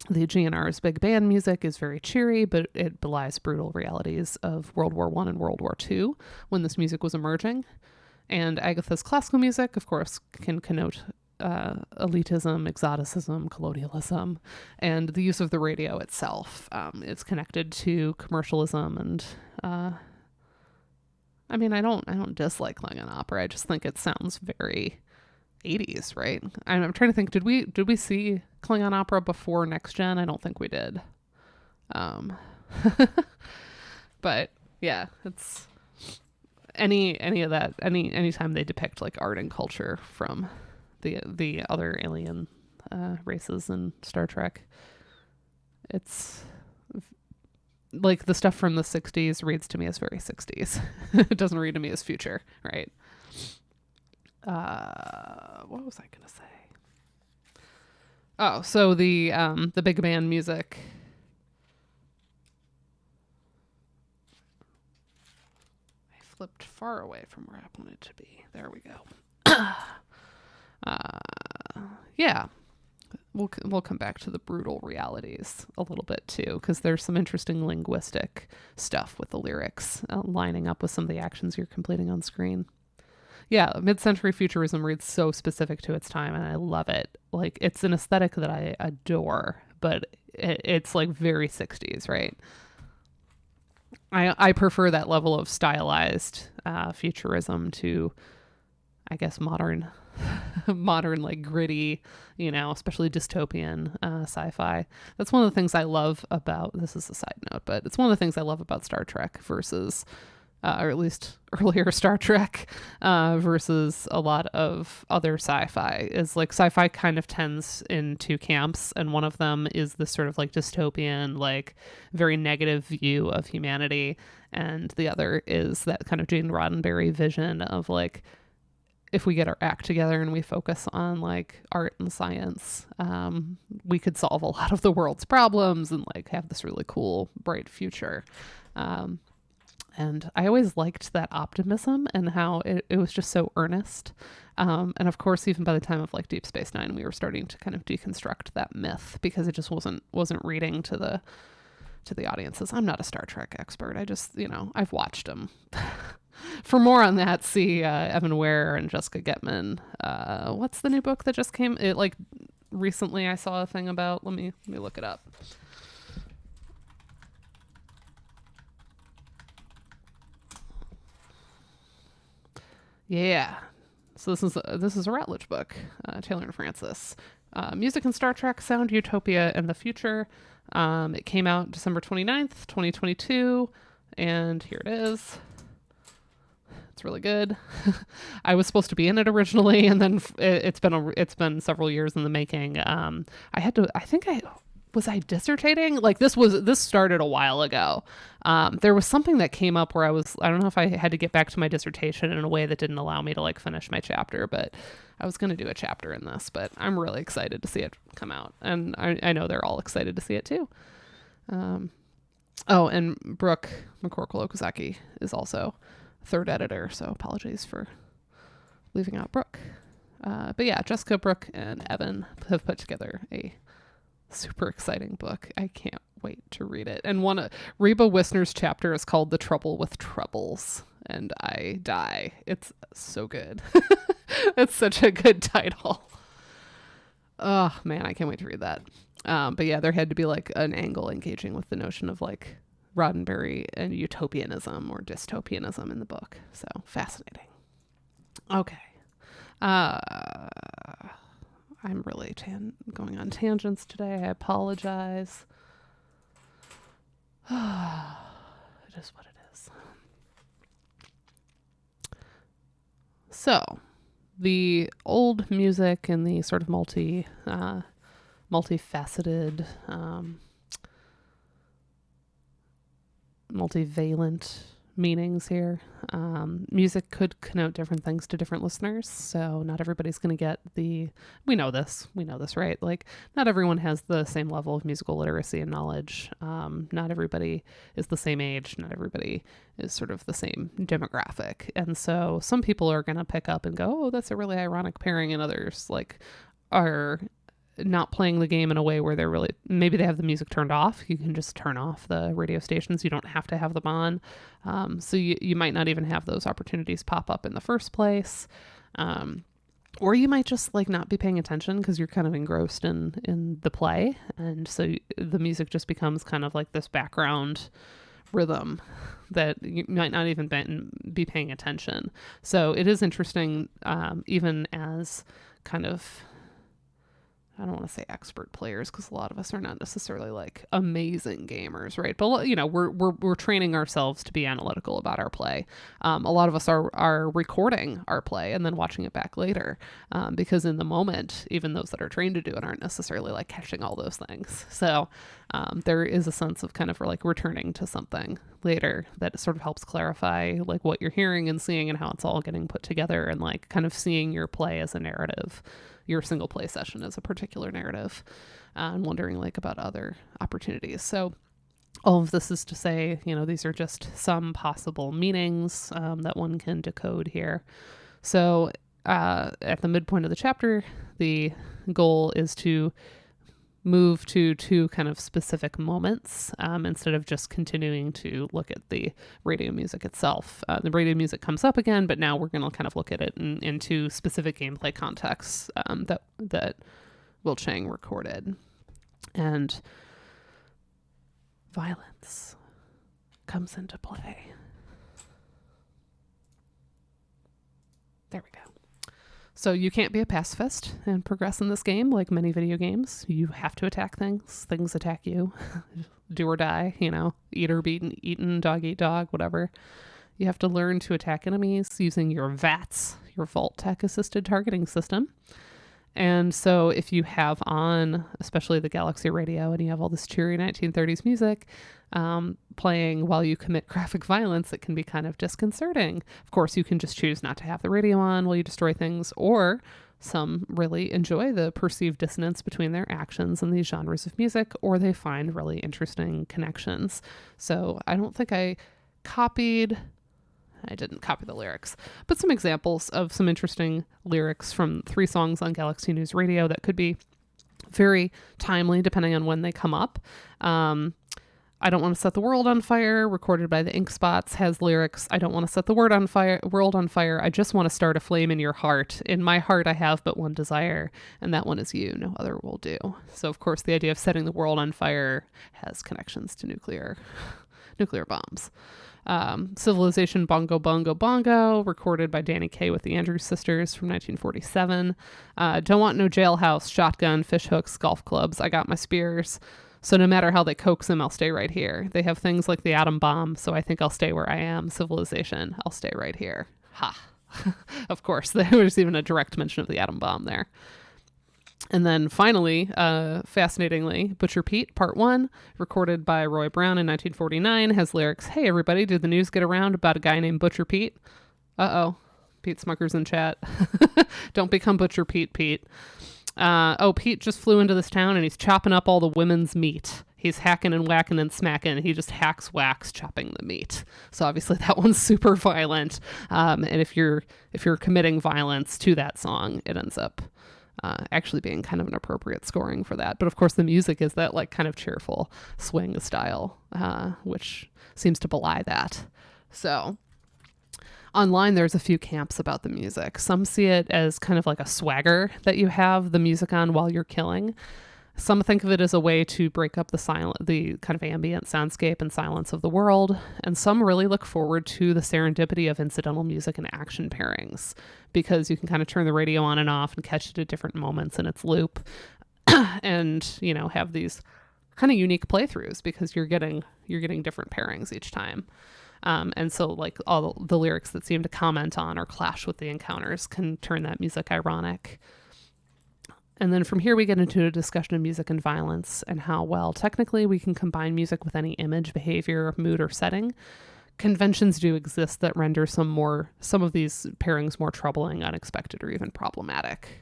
The GNR's big band music is very cheery, but it belies brutal realities of World War I and World War II when this music was emerging. And Agatha's classical music, of course, can connote elitism, exoticism, colonialism, and the use of the radio itself. It's connected to commercialism, and I mean, I don't dislike Klingon opera. I just think it sounds very 80s, right? I'm trying to think. Did we see Klingon opera before Next Gen? I don't think we did. But yeah, it's any of that. Anytime they depict like art and culture from the other alien races in Star Trek, it's like the stuff from the 60s reads to me as very 60s. It doesn't read to me as future, right? What was I gonna say? Oh, so the big band music. I flipped far away from where I wanted to be. There we go. Yeah, we'll come back to the brutal realities a little bit too, because there's some interesting linguistic stuff with the lyrics lining up with some of the actions you're completing on screen. Yeah, mid-century futurism reads so specific to its time, and I love it. Like, it's an aesthetic that I adore, but it's like very 60s, right? I prefer that level of stylized futurism to, I guess, modern like gritty, especially dystopian sci-fi. That's one of the things I love about, this is a side note, but it's one of the things I love about Star Trek versus or at least earlier Star Trek versus a lot of other sci-fi, is like sci-fi kind of tends in two camps, and one of them is this sort of like dystopian, like very negative view of humanity, and the other is that kind of Gene Roddenberry vision of like, if we get our act together and we focus on like art and science, we could solve a lot of the world's problems and like have this really cool, bright future. And I always liked that optimism and how it was just so earnest. And of course, even by the time of like Deep Space Nine, we were starting to kind of deconstruct that myth, because it just wasn't reading to the audiences. I'm not a Star Trek expert. I just, I've watched them. For more on that, see Evan Ware and Jessica Getman. What's the new book that just came? It like recently I saw a thing about. Let me look it up. Yeah. So this is a Routledge book, Taylor and Francis. Music in Star Trek, Sound, Utopia, and the Future. It came out December 29th, 2022, and here it is. It's really good. I was supposed to be in it originally, and then it's been several years in the making. Was I dissertating? Like this started a while ago. There was something that came up where I don't know if I had to get back to my dissertation in a way that didn't allow me to like finish my chapter, but I was going to do a chapter in this, but I'm really excited to see it come out. And I know they're all excited to see it too. Oh, and Brooke McCorkle-Okazaki is also third editor, so apologies for leaving out Brooke. But yeah, Jessica, Brooke, and Evan have put together a super exciting book. I can't wait to read it. And Reba Wisner's chapter is called The Trouble with Troubles, and I die. It's so good. It's such a good title. Oh man, I can't wait to read that. But yeah, there had to be like an angle engaging with the notion of like Roddenberry and utopianism or dystopianism in the book. So fascinating. Okay. I'm really going on tangents today. I apologize. It is what it is. So, the old music and the sort of multifaceted, multivalent meanings here. Music could connote different things to different listeners, so not everybody's going to get we know this, right? Like, not everyone has the same level of musical literacy and knowledge. Not everybody is the same age. Not everybody is sort of the same demographic. And so some people are going to pick up and go, oh, that's a really ironic pairing, and others like are not playing the game in a way where they're really, maybe they have the music turned off. You can just turn off the radio stations. You don't have to have them on. So you might not even have those opportunities pop up in the first place. Or you might just like not be paying attention because you're kind of engrossed in the play. And so the music just becomes kind of like this background rhythm that you might not even be paying attention. So it is interesting, even as kind of, I don't want to say expert players because a lot of us are not necessarily like amazing gamers, right? But you know, we're training ourselves to be analytical about our play. A lot of us are recording our play and then watching it back later, because in the moment, even those that are trained to do it aren't necessarily like catching all those things. So there is a sense of kind of like returning to something later that sort of helps clarify like what you're hearing and seeing and how it's all getting put together, and like kind of seeing your play as a narrative, your single play session as a particular narrative, and wondering like about other opportunities. So all of this is to say, you know, these are just some possible meanings that one can decode here. So at the midpoint of the chapter, the goal is to move to two kind of specific moments, instead of just continuing to look at the radio music itself. The radio music comes up again, but now we're going to kind of look at it in two specific gameplay contexts that Will Cheng recorded. And violence comes into play. There we go. So you can't be a pacifist and progress in this game like many video games. You have to attack things. Things attack you. Do or die, you know, eat or be eaten, dog eat dog, whatever. You have to learn to attack enemies using your VATS, your Vault Tech Assisted Targeting System. And so if you have on, especially the Galaxy radio, and you have all this cheery 1930s music playing while you commit graphic violence, it can be kind of disconcerting. Of course, you can just choose not to have the radio on while you destroy things, or some really enjoy the perceived dissonance between their actions and these genres of music, or they find really interesting connections. So I don't think I didn't copy the lyrics, but some examples of some interesting lyrics from 3 songs on Galaxy News Radio that could be very timely depending on when they come up. I Don't Want to Set the World on Fire, recorded by the Ink Spots, has lyrics, I don't want to set the world on fire, I just want to start a flame in your heart. In my heart I have but one desire, and that one is you, no other will do. So of course the idea of setting the world on fire has connections to nuclear bombs. Civilization Bongo Bongo Bongo, recorded by Danny Kaye with the Andrews Sisters from 1947. Don't Want No Jailhouse, shotgun, fish hooks, golf clubs, I got my spears. So no matter how they coax him, I'll stay right here. They have things like the atom bomb, so I think I'll stay where I am. Civilization, I'll stay right here. Ha. Of course, there was even a direct mention of the atom bomb there. And then finally, fascinatingly, Butcher Pete, Part 1, recorded by Roy Brown in 1949, has lyrics, hey everybody, did the news get around about a guy named Butcher Pete? Uh-oh, Pete Smucker's in chat. Don't become Butcher Pete. Pete just flew into this town and he's chopping up all the women's meat. He's hacking and whacking and smacking. He just hacks, whacks, chopping the meat. So obviously that one's super violent. And if you're committing violence to that song, it ends up actually being kind of an appropriate scoring for that. But of course the music is that like kind of cheerful swing style, which seems to belie that. So online, there's a few camps about the music. Some see it as kind of like a swagger that you have the music on while you're killing. Some think of it as a way to break up the kind of ambient soundscape and silence of the world. And some really look forward to the serendipity of incidental music and action pairings, because you can kind of turn the radio on and off and catch it at different moments in its loop and, you know, have these kind of unique playthroughs because you're getting different pairings each time. And so like all the lyrics that seem to comment on or clash with the encounters can turn that music ironic. And then from here we get into a discussion of music and violence and how well technically we can combine music with any image, behavior, mood, or setting. Conventions do exist that render some of these pairings more troubling, unexpected, or even problematic.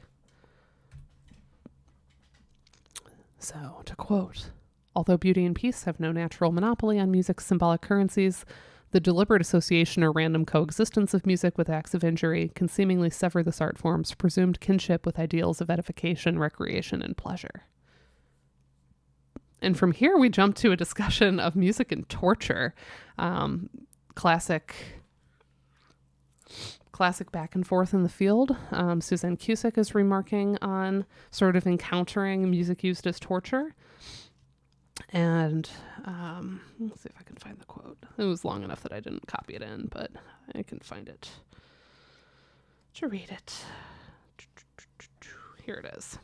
So to quote, although beauty and peace have no natural monopoly on music's symbolic currencies, The deliberate association or random coexistence of music with acts of injury can seemingly sever this art form's presumed kinship with ideals of edification, recreation, and pleasure. And from here, we jump to a discussion of music and torture. Classic back and forth in the field. Suzanne Cusick is remarking on sort of encountering music used as torture. And let's see if I can find the quote. It was long enough that I didn't copy it in, but I can find it to read it. Here it is.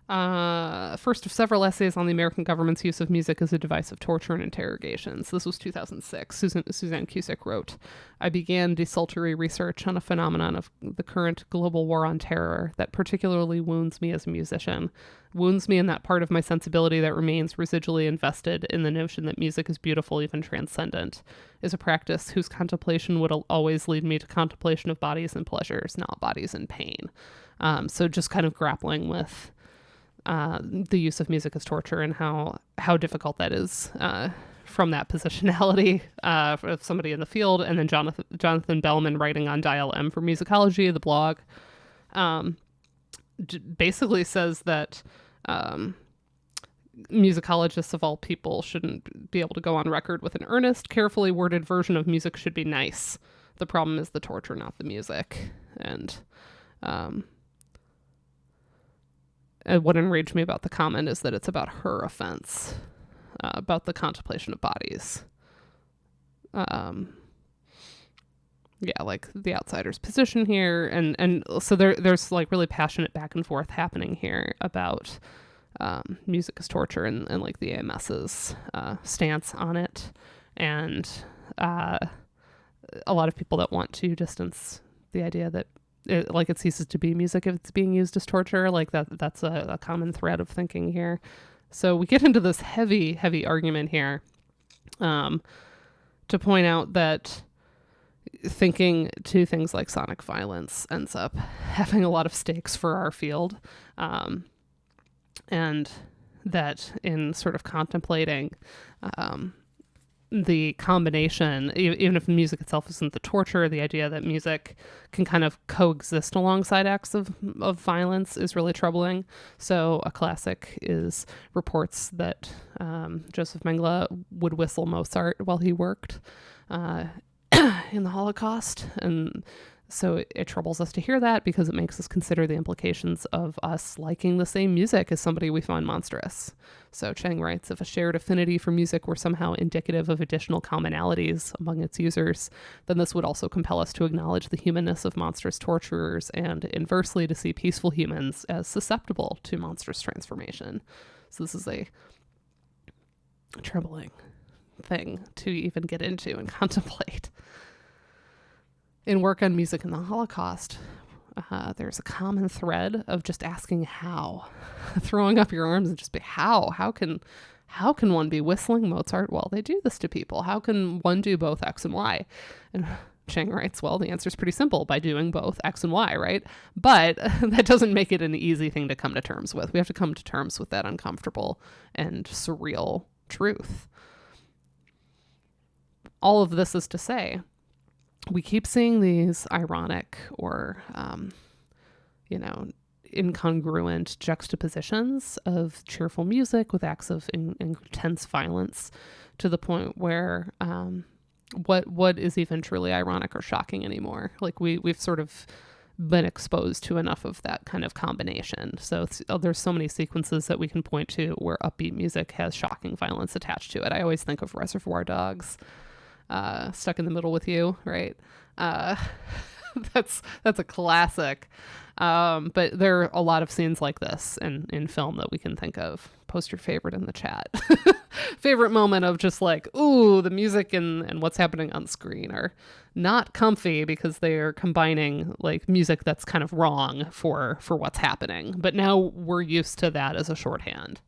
First of several essays on the American government's use of music as a device of torture and interrogation. So this was 2006. Suzanne Cusick wrote, I began desultory research on a phenomenon of the current global war on terror that particularly wounds me as a musician, wounds me in that part of my sensibility that remains residually invested in the notion that music is beautiful, even transcendent, is a practice whose contemplation would always lead me to contemplation of bodies and pleasures, not bodies and pain. So just kind of grappling with the use of music as torture and how difficult that is from that positionality of somebody in the field. And then Jonathan Bellman writing on Dial M for Musicology, the blog, basically says that musicologists of all people shouldn't be able to go on record with an earnest, carefully worded version of music should be nice. The problem is the torture, not the music. And what enraged me about the comment is that it's about her offense, about the contemplation of bodies. Like the outsider's position here. And so there's like really passionate back and forth happening here about music as torture and like the AMS's stance on it. And a lot of people that want to distance the idea that it ceases to be music if it's being used as torture. Like that's a common thread of thinking here. So we get into this heavy argument here to point out that thinking to things like sonic violence ends up having a lot of stakes for our field. And that in sort of contemplating the combination, even if music itself isn't the torture, the idea that music can kind of coexist alongside acts of violence is really troubling. So a classic is reports that Joseph Mengele would whistle Mozart while he worked in the Holocaust. And so it troubles us to hear that because it makes us consider the implications of us liking the same music as somebody we find monstrous. So Cheng writes, if a shared affinity for music were somehow indicative of additional commonalities among its users, then this would also compel us to acknowledge the humanness of monstrous torturers and inversely to see peaceful humans as susceptible to monstrous transformation. So this is a troubling thing to even get into and contemplate. In work on music in the Holocaust, there's a common thread of just asking how, throwing up your arms and just be how can one be whistling Mozart while they do this to people? How can one do both X and Y? And Cheng writes, well, the answer is pretty simple, by doing both X and Y, right? But that doesn't make it an easy thing to come to terms with. We have to come to terms with that uncomfortable and surreal truth. All of this is to say, we keep seeing these ironic or, incongruent juxtapositions of cheerful music with acts of intense violence to the point where what is even truly ironic or shocking anymore? Like we've sort of been exposed to enough of that kind of combination. So there's so many sequences that we can point to where upbeat music has shocking violence attached to it. I always think of Reservoir Dogs. Stuck in the Middle with You, right? That's a classic. But there are a lot of scenes like this in film that we can think of. Post your favorite in the chat. Favorite moment of just like, ooh, the music and what's happening on screen are not comfy because they are combining like music that's kind of wrong for what's happening. But now we're used to that as a shorthand.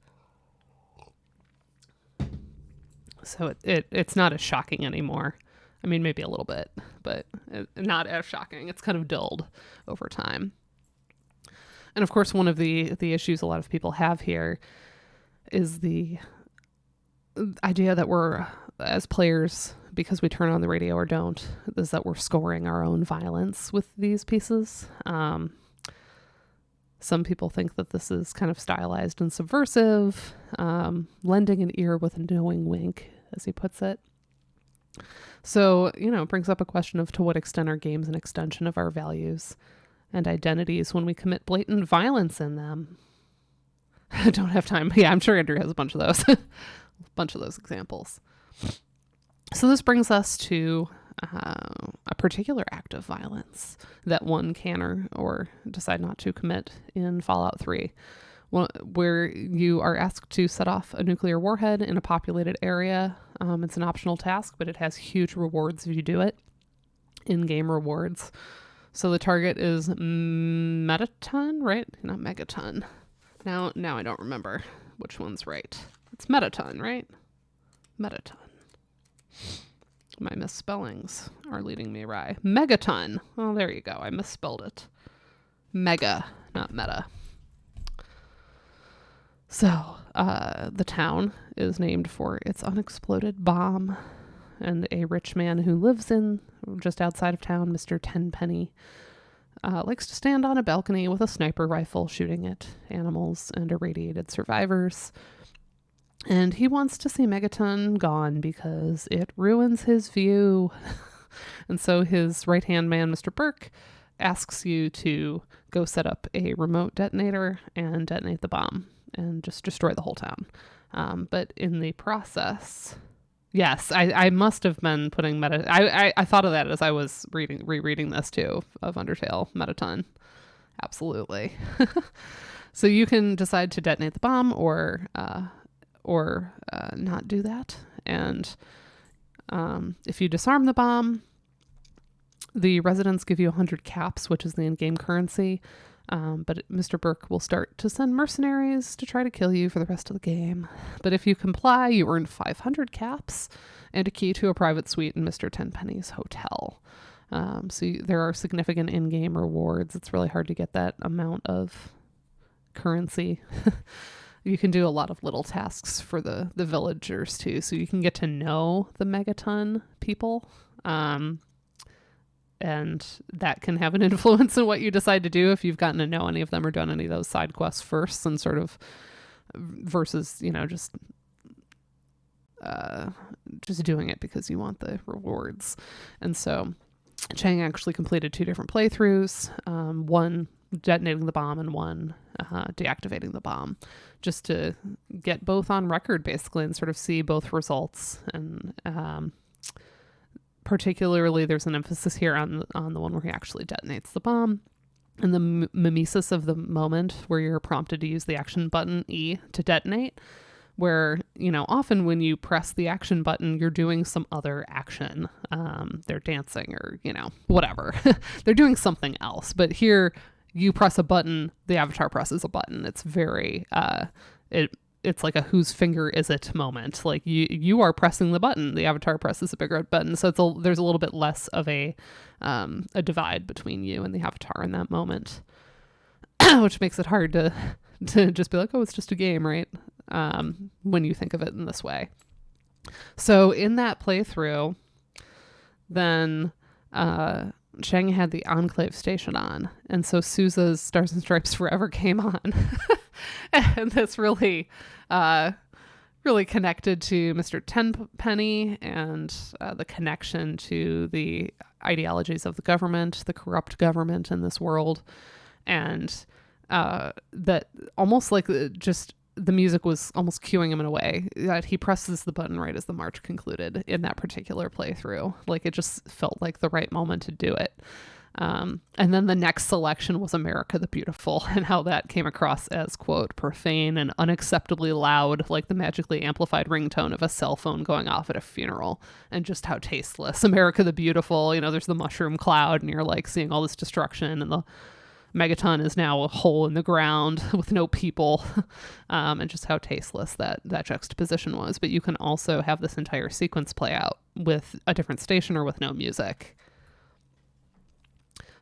So it's not as shocking anymore. I mean, maybe a little bit, but not as shocking. It's kind of dulled over time. And of course, one of the issues a lot of people have here is the idea that we're as players, because we turn on the radio or don't, is that we're scoring our own violence with these pieces. Some people think that this is kind of stylized and subversive, lending an ear with a knowing wink, as he puts it. So, it brings up a question of to what extent are games an extension of our values and identities when we commit blatant violence in them. I don't have time. Yeah, I'm sure Andrew has a bunch of those. A bunch of those examples. So this brings us to a particular act of violence that one can or decide not to commit in Fallout 3, where you are asked to set off a nuclear warhead in a populated area. It's an optional task, but it has huge rewards if you do it, in-game rewards. So the target is Metaton, right? Not Megaton. Now I don't remember which one's right. It's Metaton, right? Metaton. My misspellings are leading me awry. Megaton. Oh, there you go. I misspelled it. Mega, not meta. So, the town is named for its unexploded bomb, and a rich man who lives in just outside of town, Mr. Tenpenny, likes to stand on a balcony with a sniper rifle shooting at animals and irradiated survivors. And he wants to see Megaton gone because it ruins his view. And so his right-hand man, Mr. Burke, asks you to go set up a remote detonator and detonate the bomb and just destroy the whole town. But in the process, yes, I must have been putting I thought of that as I was rereading this too, of Undertale, Metaton. Absolutely. So you can decide to detonate the bomb or not do that. And if you disarm the bomb, the residents give you 100 caps, which is the in-game currency. But Mr. Burke will start to send mercenaries to try to kill you for the rest of the game. But if you comply, you earn 500 caps and a key to a private suite in Mr. Tenpenny's hotel. There are significant in-game rewards. It's really hard to get that amount of currency. You can do a lot of little tasks for the villagers too. So you can get to know the Megaton people. And that can have an influence in what you decide to do if you've gotten to know any of them or done any of those side quests first, and sort of versus, just doing it because you want the rewards. And so Cheng actually completed 2 different playthroughs, one detonating the bomb and one deactivating the bomb, just to get both on record basically and sort of see both results. And particularly there's an emphasis here on the one where he actually detonates the bomb, and the mimesis of the moment where you're prompted to use the action button E to detonate, where, often when you press the action button, you're doing some other action. They're dancing or, whatever. They're doing something else. But here you press a button, the avatar presses a button. It's very, it's like a whose finger is it moment. Like you are pressing the button, the avatar presses a bigger button. So there's a little bit less of a divide between you and the avatar in that moment, which makes it hard to just be like, oh, it's just a game, right? When you think of it in this way. So in that playthrough, then Cheng had the Enclave station on, and so Sousa's Stars and Stripes Forever came on. And that's really connected to Mr. Tenpenny and the connection to the ideologies of the government, the corrupt government in this world. And that almost like just the music was almost cueing him in a way that he presses the button right as the march concluded in that particular playthrough. Like it just felt like the right moment to do it. And then the next selection was America the Beautiful, and how that came across as, quote, profane and unacceptably loud, like the magically amplified ringtone of a cell phone going off at a funeral, and just how tasteless. America the Beautiful, there's the mushroom cloud, and you're like seeing all this destruction, and the Megaton is now a hole in the ground with no people, and just how tasteless that juxtaposition was. But you can also have this entire sequence play out with a different station or with no music.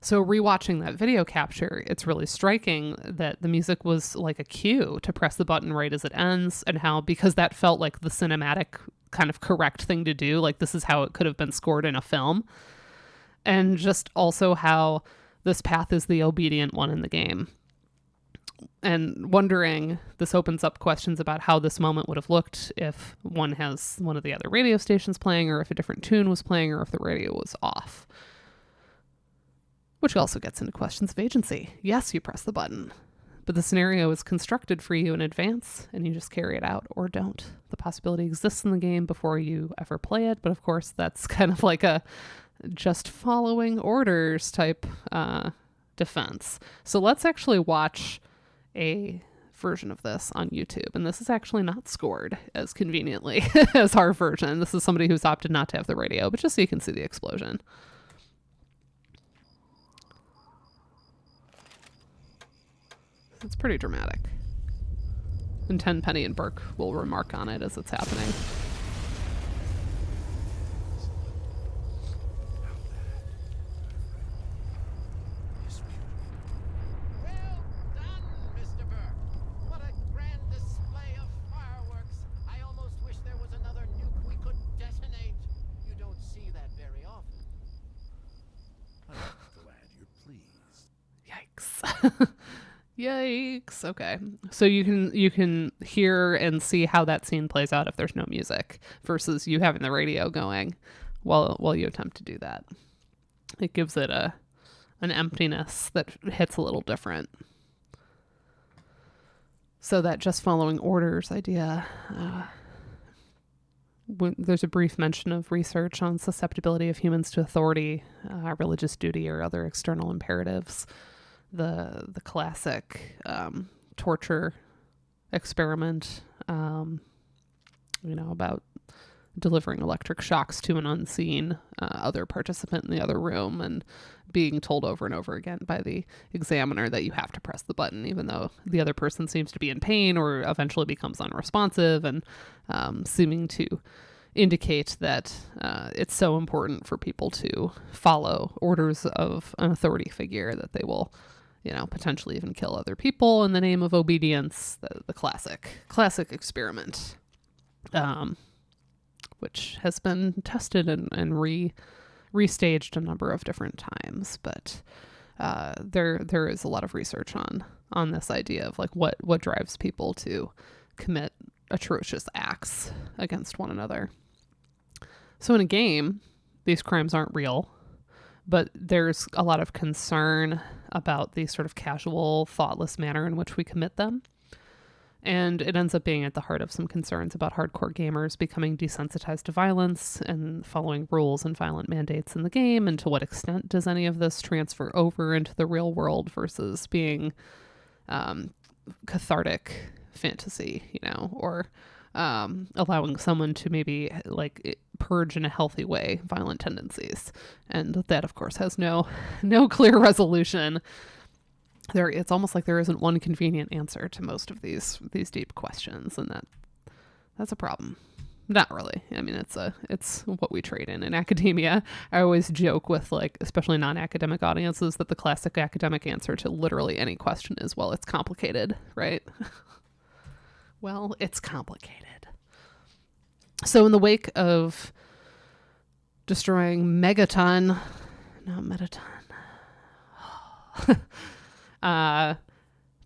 So rewatching that video capture, it's really striking that the music was like a cue to press the button right as it ends, and how, because that felt like the cinematic kind of correct thing to do. Like, this is how it could have been scored in a film. And just also how this path is the obedient one in the game. And wondering, this opens up questions about how this moment would have looked if one has one of the other radio stations playing, or if a different tune was playing, or if the radio was off. Which also gets into questions of agency. Yes, you press the button, but the scenario is constructed for you in advance, and you just carry it out or don't. The possibility exists in the game before you ever play it, but of course that's kind of like a just following orders type defense. So let's actually watch a version of this on YouTube, and this is actually not scored as conveniently as our version. This is somebody who's opted not to have the radio, but just so you can see the explosion. It's pretty dramatic. And Tenpenny and Burke will remark on it as it's happening. Yikes. Okay. So you can hear and see how that scene plays out if there's no music versus you having the radio going while you attempt to do that. It gives it an emptiness that hits a little different. So that just following orders idea, there's a brief mention of research on susceptibility of humans to authority, religious duty, or other external imperatives. The classic torture experiment, about delivering electric shocks to an unseen other participant in the other room, and being told over and over again by the examiner that you have to press the button even though the other person seems to be in pain or eventually becomes unresponsive, and seeming to indicate that it's so important for people to follow orders of an authority figure that they will potentially even kill other people in the name of obedience. The classic experiment, which has been tested and restaged a number of different times. But there is a lot of research on this idea of like what drives people to commit atrocious acts against one another. So in a game, these crimes aren't real, but there's a lot of concern about the sort of casual, thoughtless manner in which we commit them. And it ends up being at the heart of some concerns about hardcore gamers becoming desensitized to violence and following rules and violent mandates in the game, and to what extent does any of this transfer over into the real world versus being cathartic fantasy, or allowing someone to maybe purge in a healthy way violent tendencies. And that, of course, has no clear resolution. It's almost like there isn't one convenient answer to most of these deep questions, and that's a problem. Not really. I mean, it's what we trade in academia. I always joke with especially non-academic audiences that the classic academic answer to literally any question is, well, it's complicated, right? Well, it's complicated. So in the wake of destroying Megaton,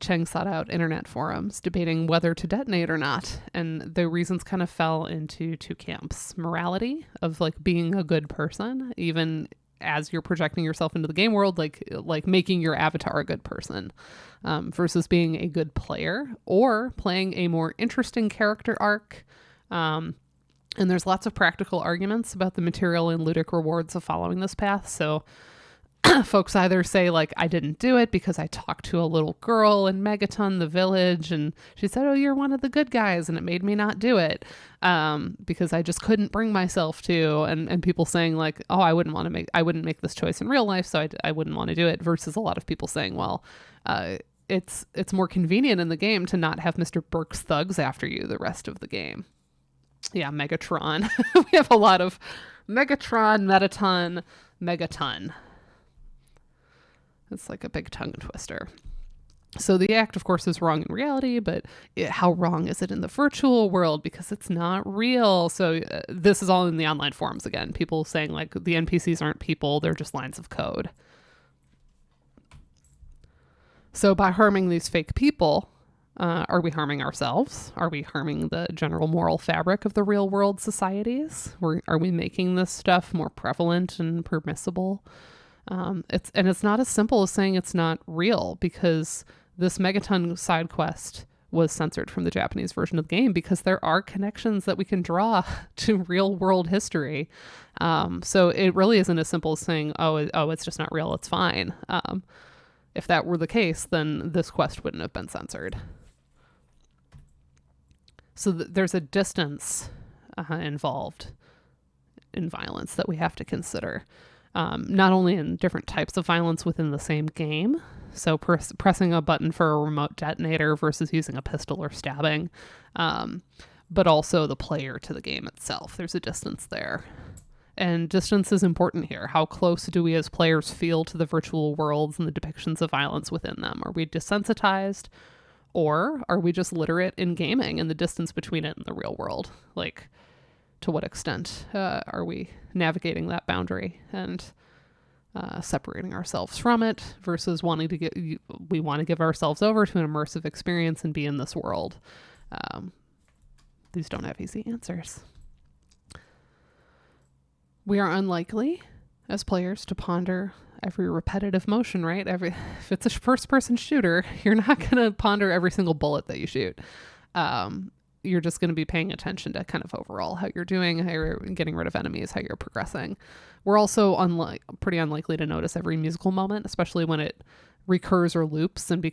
Cheng sought out internet forums debating whether to detonate or not. And the reasons kind of fell into two camps. Morality of being a good person, even as you're projecting yourself into the game world, like making your avatar a good person, versus being a good player or playing a more interesting character arc. And there's lots of practical arguments about the material and ludic rewards of following this path. So folks either say I didn't do it because I talked to a little girl in Megaton, the village, and she said, oh, you're one of the good guys, and it made me not do it because I just couldn't bring myself to. And people saying oh, I wouldn't make this choice in real life, so I wouldn't want to do it. Versus a lot of people saying, well, it's more convenient in the game to not have Mr. Burke's thugs after you the rest of the game. Yeah, Megatron. We have a lot of Megatron, Megaton. It's like a big tongue twister. So the act, of course, is wrong in reality, but how wrong is it in the virtual world? Because it's not real. So this is all in the online forums again. People saying like the NPCs aren't people, they're just lines of code. So by harming these fake people, are we harming ourselves? Are we harming the general moral fabric of the real world societies? Are we making this stuff more prevalent and permissible? It's not as simple as saying it's not real, because this Megaton side quest was censored from the Japanese version of the game because there are connections that we can draw to real world history. So it really isn't as simple as saying, oh, it's just not real, it's fine. If that were the case, then this quest wouldn't have been censored. So there's a distance involved in violence that we have to consider. Not only in different types of violence within the same game, so pressing a button for a remote detonator versus using a pistol or stabbing, but also the player to the game itself. There's a distance there. And distance is important here. How close do we as players feel to the virtual worlds and the depictions of violence within them? Are we desensitized, or are we just literate in gaming and the distance between it and the real world? Like, to what extent are we navigating that boundary and separating ourselves from it versus wanting to we want to give ourselves over to an immersive experience and be in this world? These don't have easy answers. We are unlikely as players to ponder every repetitive motion, right? If it's a first-person shooter, you're not going to ponder every single bullet that you shoot. You're just going to be paying attention to kind of overall how you're doing, how you're getting rid of enemies, how you're progressing. We're also pretty unlikely to notice every musical moment, especially when it recurs or loops and we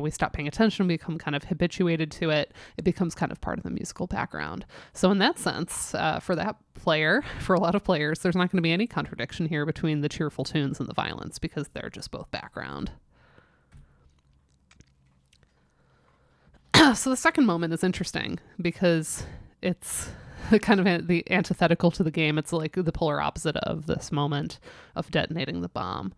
stop paying attention, we become kind of habituated to it. It becomes kind of part of the musical background. So in that sense, for a lot of players, there's not going to be any contradiction here between the cheerful tunes and the violence, because they're just both background. So the second moment is interesting because it's kind of the antithetical to the game. It's like the polar opposite of this moment of detonating the bomb.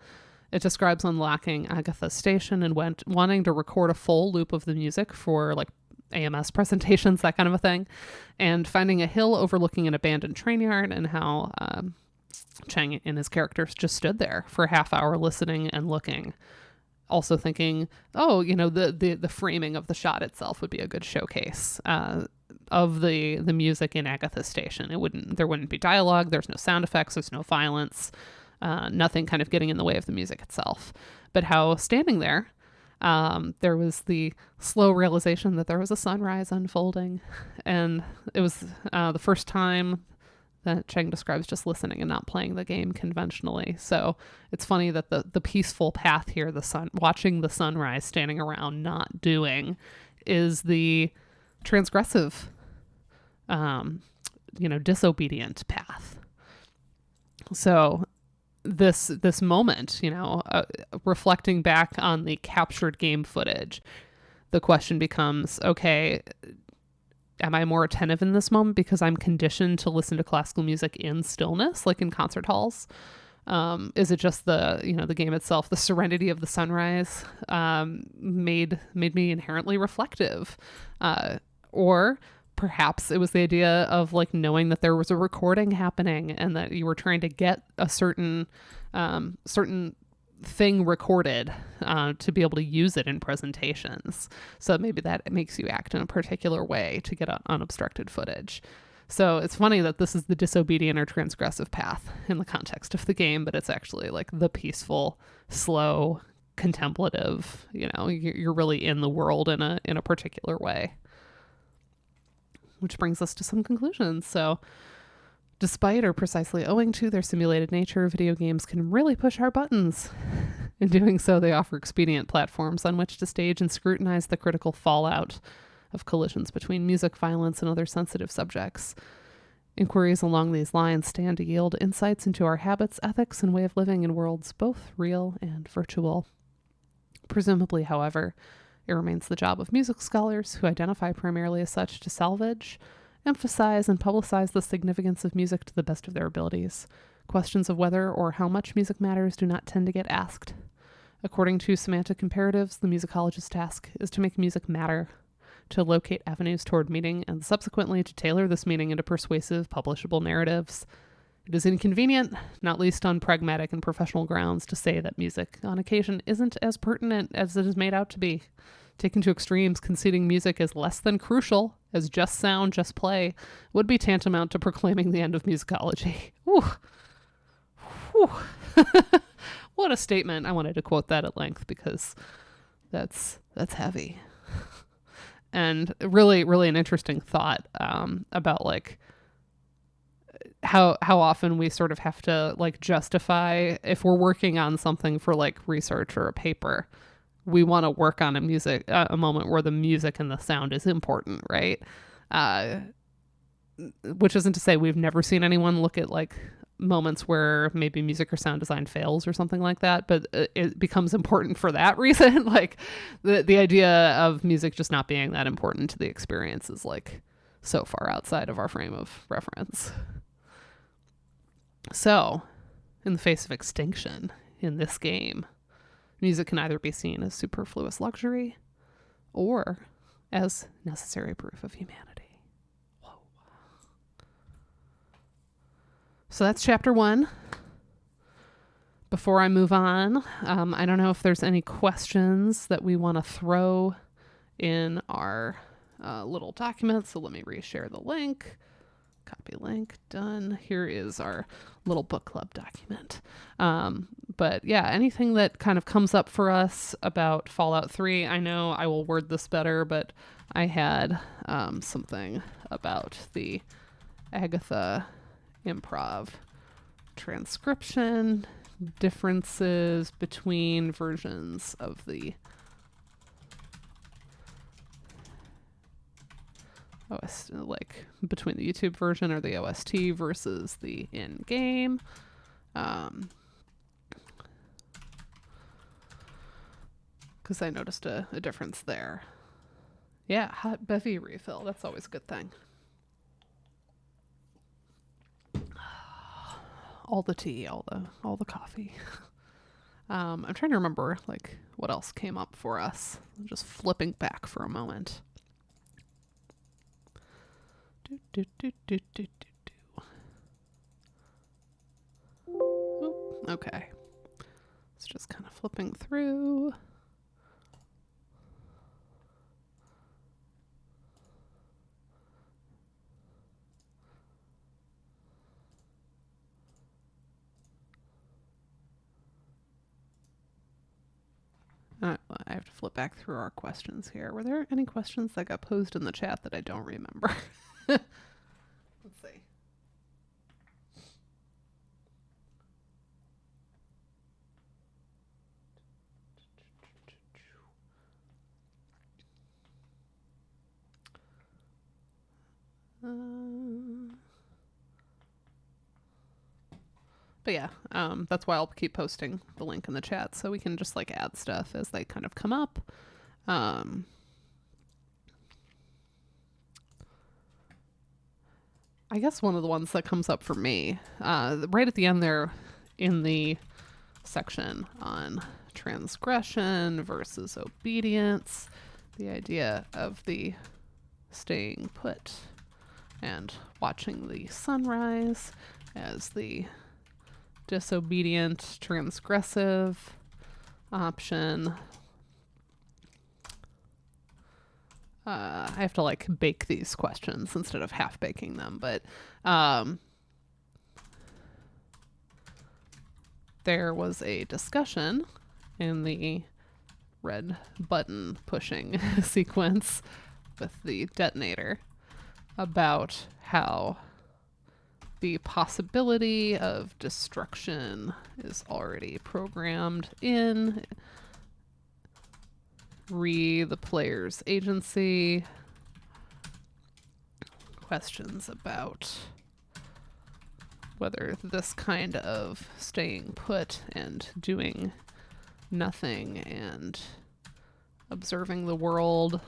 It describes unlocking Agatha's station and wanting to record a full loop of the music for like AMS presentations, that kind of a thing, and finding a hill overlooking an abandoned train yard, and how Cheng and his characters just stood there for a half hour listening and looking. Also thinking, the framing of the shot itself would be a good showcase of the music in Agatha's station. There wouldn't be dialogue, there's no sound effects, there's no violence. Nothing kind of getting in the way of the music itself. But how standing there, there was the slow realization that there was a sunrise unfolding. And it was the first time that Cheng describes just listening and not playing the game conventionally. So it's funny that the peaceful path here, watching the sunrise, standing around not doing, is the transgressive, disobedient path. So this moment, reflecting back on the captured game footage, the question becomes, okay, am I more attentive in this moment because I'm conditioned to listen to classical music in stillness, like in concert halls? Is it just the game itself, the serenity of the sunrise, made me inherently reflective? Or perhaps it was the idea of like knowing that there was a recording happening and that you were trying to get a certain thing recorded to be able to use it in presentations. So maybe that makes you act in a particular way to get unobstructed footage. So it's funny that this is the disobedient or transgressive path in the context of the game, but it's actually like the peaceful, slow, contemplative, you're really in the world in a particular way. Which brings us to some conclusions. So despite or precisely owing to their simulated nature, video games can really push our buttons. In doing so, they offer expedient platforms on which to stage and scrutinize the critical fallout of collisions between music, violence, and other sensitive subjects. Inquiries along these lines stand to yield insights into our habits, ethics, and way of living in worlds both real and virtual. Presumably, however, it remains the job of music scholars, who identify primarily as such, to salvage, emphasize, and publicize the significance of music to the best of their abilities. Questions of whether or how much music matters do not tend to get asked. According to semantic imperatives, the musicologist's task is to make music matter, to locate avenues toward meaning, and subsequently to tailor this meaning into persuasive, publishable narratives. It is inconvenient, not least on pragmatic and professional grounds, to say that music, on occasion, isn't as pertinent as it is made out to be. Taken to extremes, conceding music is less than crucial as just sound, just play, would be tantamount to proclaiming the end of musicology. Whew. Whew. What a statement. I wanted to quote that at length because that's heavy. And really, really an interesting thought about like how often we sort of have to like justify if we're working on something for like research or a paper. We want to work on a moment where the music and the sound is important, right? Which isn't to say we've never seen anyone look at like moments where maybe music or sound design fails or something like that, but it becomes important for that reason. Like the idea of music just not being that important to the experience is like so far outside of our frame of reference. So, in the face of extinction in this game, music can either be seen as superfluous luxury or as necessary proof of humanity. Whoa. So that's chapter 1. Before I move on, I don't know if there's any questions that we want to throw in our little document. So let me reshare the link. Copy link, done. Here is our little book club document. But yeah, anything that kind of comes up for us about Fallout 3, I know I will word this better, but I had something about the Agatha improv transcription, differences between versions of the OST, like between the YouTube version or the OST versus the in-game. Because I noticed a difference there. Yeah, hot bevy refill. That's always a good thing. All the tea, all the coffee. I'm trying to remember like what else came up for us. I'm just flipping back for a moment. Oop, okay. It's just kind of flipping through. I have to flip back through our questions here. Were there any questions that got posed in the chat that I don't remember? Let's see. But yeah, that's why I'll keep posting the link in the chat so we can just like add stuff as they kind of come up. I guess one of the ones that comes up for me, right at the end there in the section on transgression versus obedience, the idea of the staying put and watching the sunrise as the disobedient, transgressive option. I have to like bake these questions instead of half baking them, but there was a discussion in the red button pushing sequence with the detonator about how the possibility of destruction is already programmed in the player's agency. Questions about whether this kind of staying put and doing nothing and observing the world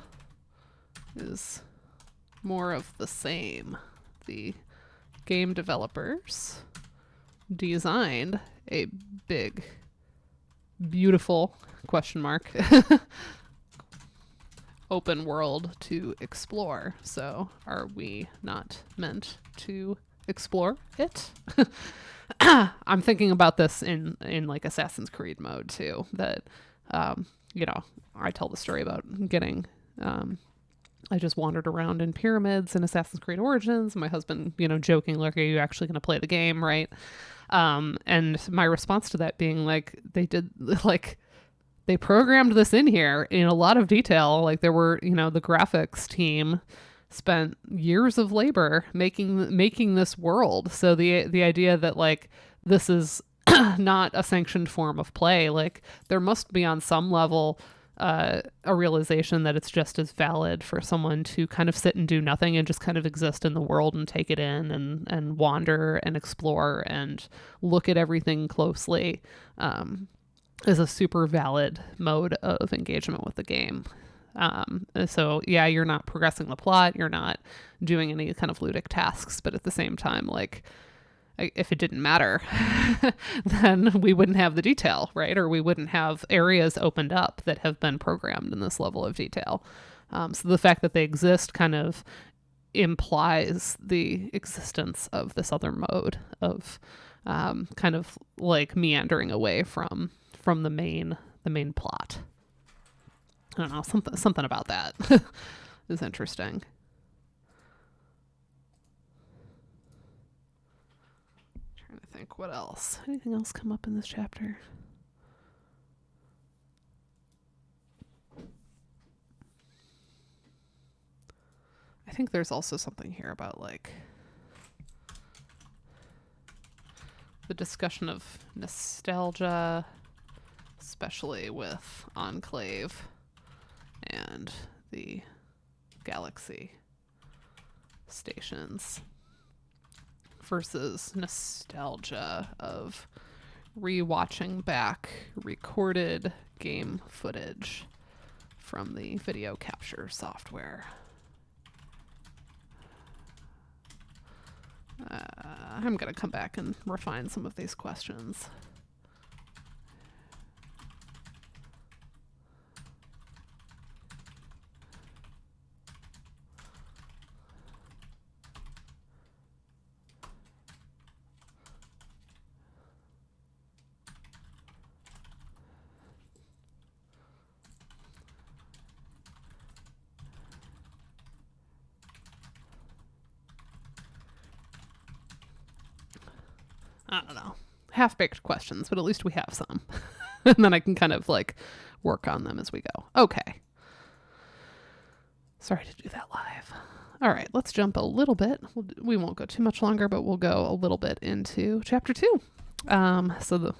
is more of the same. The game developers designed a big beautiful question mark open world to explore. So are we not meant to explore it? I'm thinking about this in like Assassin's Creed mode too, that, I tell the story about getting, I just wandered around in pyramids in Assassin's Creed Origins. My husband, joking, like, are you actually going to play the game? Right. And my response to that being like, they programmed this in here in a lot of detail. Like there were, the graphics team spent years of labor making this world. So the idea that like this is not a sanctioned form of play, like there must be on some level a realization that it's just as valid for someone to kind of sit and do nothing and just kind of exist in the world and take it in and wander and explore and look at everything closely, is a super valid mode of engagement with the game. So yeah, you're not progressing the plot, you're not doing any kind of ludic tasks, but at the same time, like, if it didn't matter, then we wouldn't have the detail, right? Or we wouldn't have areas opened up that have been programmed in this level of detail. So the fact that they exist kind of implies the existence of this other mode of kind of like meandering away from the main plot. I don't know, something about that is interesting. Trying to think what else. Anything else come up in this chapter? I think there's also something here about like the discussion of nostalgia, especially with Enclave and the Galaxy stations versus nostalgia of rewatching back recorded game footage from the video capture software. I'm going to come back and refine some of these questions. I don't know, half-baked questions, but at least we have some. And then I can kind of like work on them as we go. Okay. Sorry to do that live. All right, let's jump a little bit. We won't go too much longer, but we'll go a little bit into chapter 2. So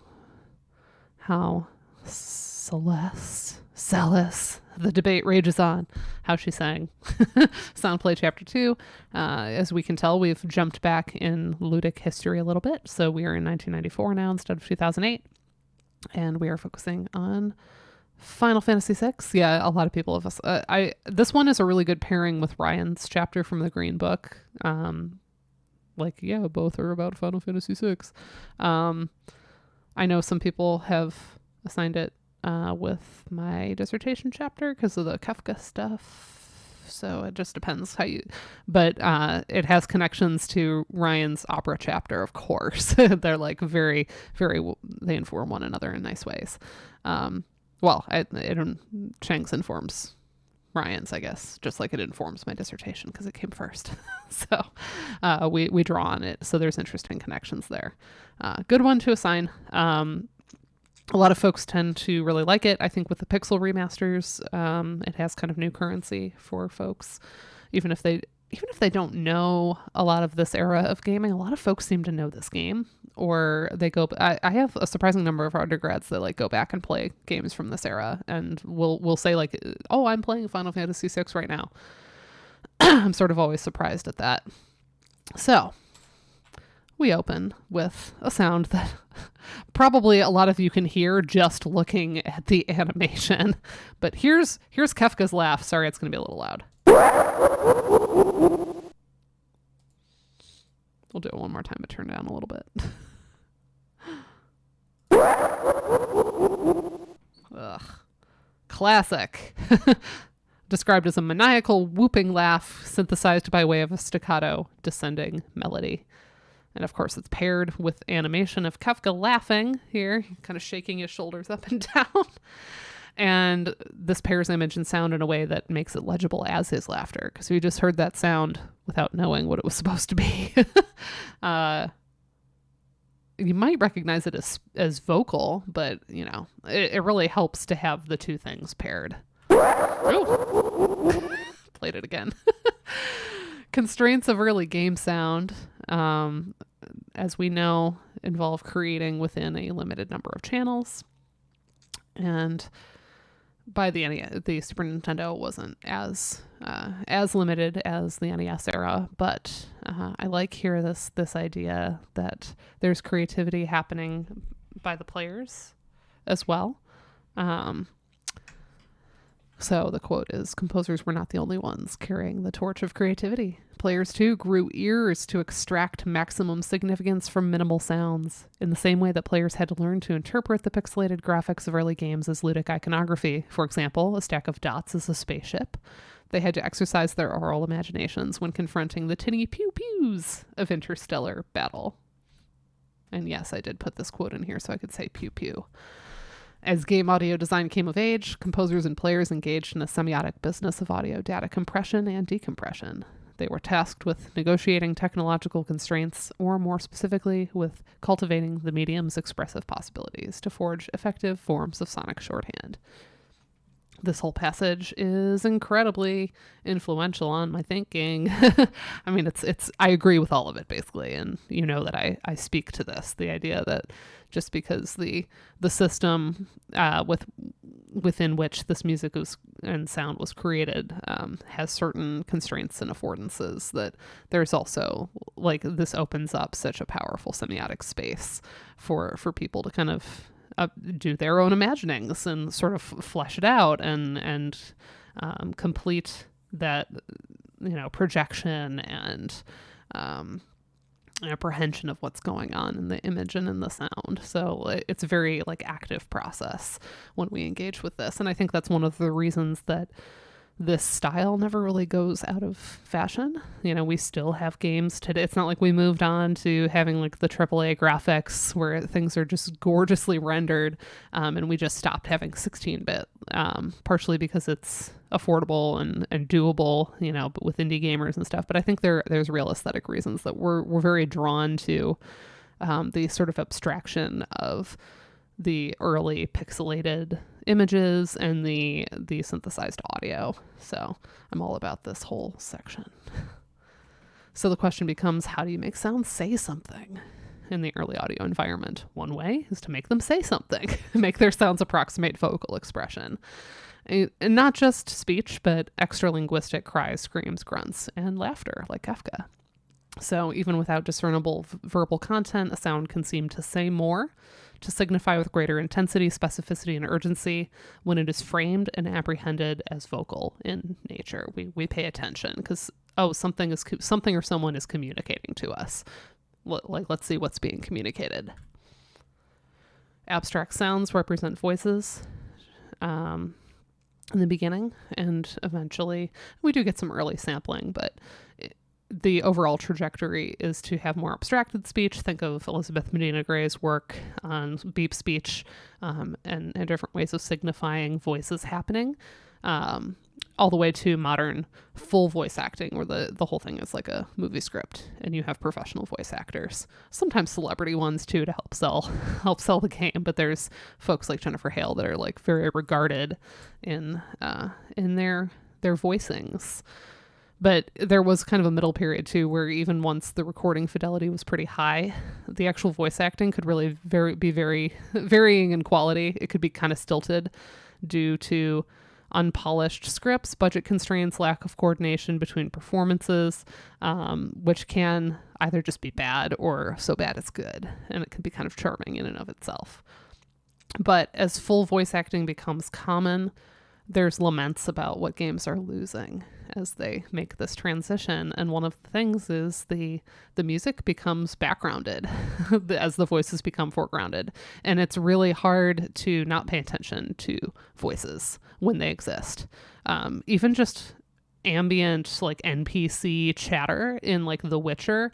how Celes, the debate rages on how she sang Soundplay Chapter 2. As we can tell, we've jumped back in ludic history a little bit. So we are in 1994 now instead of 2008. And we are focusing on Final Fantasy VI. Yeah, a lot of people have us. This one is a really good pairing with Ryan's chapter from the Green Book. Both are about Final Fantasy VI. I know some people have assigned it with my dissertation chapter because of the Kafka stuff. So it just depends how you, but it has connections to Ryan's opera chapter, of course. They're like very, very, they inform one another in nice ways. Cheng's informs Ryan's, I guess, just like it informs my dissertation because it came first. So we draw on it. So there's interesting connections there. Good one to assign. A lot of folks tend to really like it. I think with the Pixel remasters, it has kind of new currency for folks. Even if they don't know a lot of this era of gaming, a lot of folks seem to know this game, or they go. I have a surprising number of undergrads that like go back and play games from this era, and will say like, "Oh, I'm playing Final Fantasy VI right now." I'm sort of always surprised at that. So we open with a sound that probably a lot of you can hear just looking at the animation. But here's Kefka's laugh. Sorry, it's going to be a little loud. We'll do it one more time, but turn down a little bit. classic. Described as a maniacal whooping laugh synthesized by way of a staccato descending melody. And of course, it's paired with animation of Kafka laughing here, kind of shaking his shoulders up and down. And this pairs image and sound in a way that makes it legible as his laughter, because we just heard that sound without knowing what it was supposed to be. You might recognize it as vocal, but, you know, it really helps to have the two things paired. Played it again. Constraints of early game sound, as we know, involve creating within a limited number of channels. And by the Super Nintendo wasn't as limited as the NES era, but I like here this idea that there's creativity happening by the players as well. So the quote is, "Composers were not the only ones carrying the torch of creativity. Players, too, grew ears to extract maximum significance from minimal sounds, in the same way that players had to learn to interpret the pixelated graphics of early games as ludic iconography. For example, a stack of dots is a spaceship. They had to exercise their oral imaginations when confronting the tinny pew-pews of interstellar battle." And yes, I did put this quote in here so I could say pew-pew. As game audio design came of age, composers and players engaged in a semiotic business of audio data compression and decompression. They were tasked with negotiating technological constraints, or more specifically, with cultivating the medium's expressive possibilities to forge effective forms of sonic shorthand. This whole passage is incredibly influential on my thinking. I mean, I agree with all of it, basically. And you know that I speak to this, the idea that just because the system within which this music and sound was created has certain constraints and affordances, that there's also, like, this opens up such a powerful semiotic space for people to kind of do their own imaginings and sort of flesh it out and complete that, you know, projection and apprehension of what's going on in the image and in the sound. So it's a very, like, active process when we engage with this. And I think that's one of the reasons that this style never really goes out of fashion. You know, we still have games today. It's not like we moved on to having, like, the AAA graphics where things are just gorgeously rendered, and we just stopped having 16-bit, partially because it's affordable and doable, you know, but with indie gamers and stuff. But I think there's real aesthetic reasons that we're very drawn to the sort of abstraction of the early pixelated images and the synthesized audio. So I'm all about this whole section. So the question becomes, how do you make sounds say something in the early audio environment? One way is to make them say something, make their sounds approximate vocal expression. And not just speech, but extra-linguistic cries, screams, grunts, and laughter, like Kafka. So even without discernible verbal content, a sound can seem to say more, to signify with greater intensity, specificity, and urgency when it is framed and apprehended as vocal in nature. We pay attention because, something or someone is communicating to us. Let's see what's being communicated. Abstract sounds represent voices in the beginning, and eventually we do get some early sampling, but the overall trajectory is to have more abstracted speech. Think of Elizabeth Medina Gray's work on beep speech and different ways of signifying voices happening, all the way to modern full voice acting, where the whole thing is like a movie script and you have professional voice actors, sometimes celebrity ones too, to help sell the game. But there's folks like Jennifer Hale that are, like, very regarded in their voicings. But there was kind of a middle period too, where even once the recording fidelity was pretty high, the actual voice acting could really be very varying in quality. It could be kind of stilted due to unpolished scripts, budget constraints, lack of coordination between performances, which can either just be bad or so bad it's good. And it can be kind of charming in and of itself. But as full voice acting becomes common, there's laments about what games are losing. as they make this transition. And one of the things is the music becomes backgrounded as the voices become foregrounded. And it's really hard to not pay attention to voices when they exist. Even just ambient like NPC chatter in like The Witcher,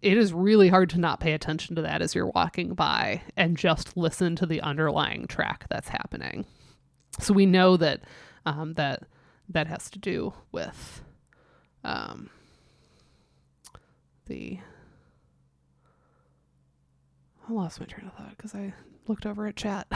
it is really hard to not pay attention to that as you're walking by and just listen to the underlying track that's happening. So we know that that has to do with I lost my train of thought because I looked over at chat.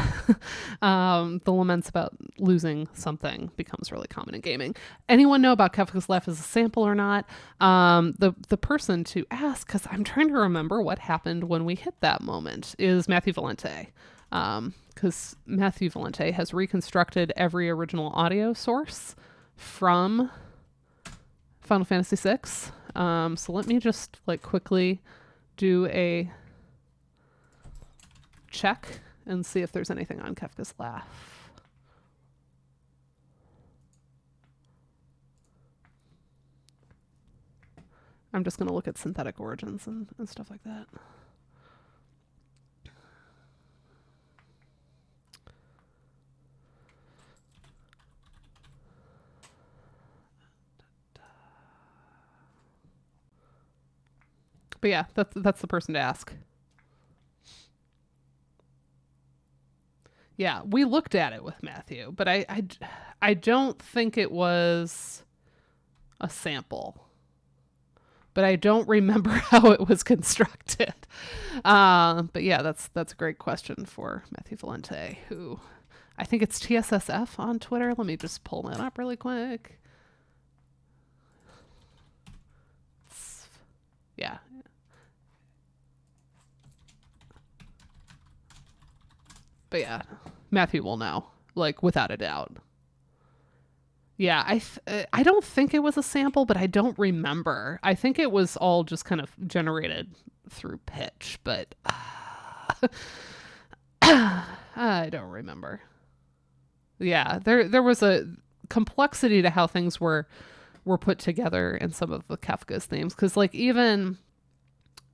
The laments about losing something becomes really common in gaming. Anyone know about Kafka's Laugh as a sample or not? The person to ask, because I'm trying to remember what happened when we hit that moment, is Matthew Valente. Because Matthew Valente has reconstructed every original audio source from Final Fantasy VI. So let me just like quickly do a check and see if there's anything on Kafka's Laugh. I'm just going to look at synthetic origins and stuff like that. But yeah, that's the person to ask. Yeah, we looked at it with Matthew, but I don't think it was a sample. But I don't remember how it was constructed. But yeah, that's a great question for Matthew Valente, who I think it's TSSF on Twitter. Let me just pull that up really quick. Yeah. But yeah, Matthew will know, like without a doubt. Yeah, I don't think it was a sample, but I don't remember. I think it was all just kind of generated through pitch, but I don't remember. Yeah, there was a complexity to how things were put together in some of the Kafka's themes, because like even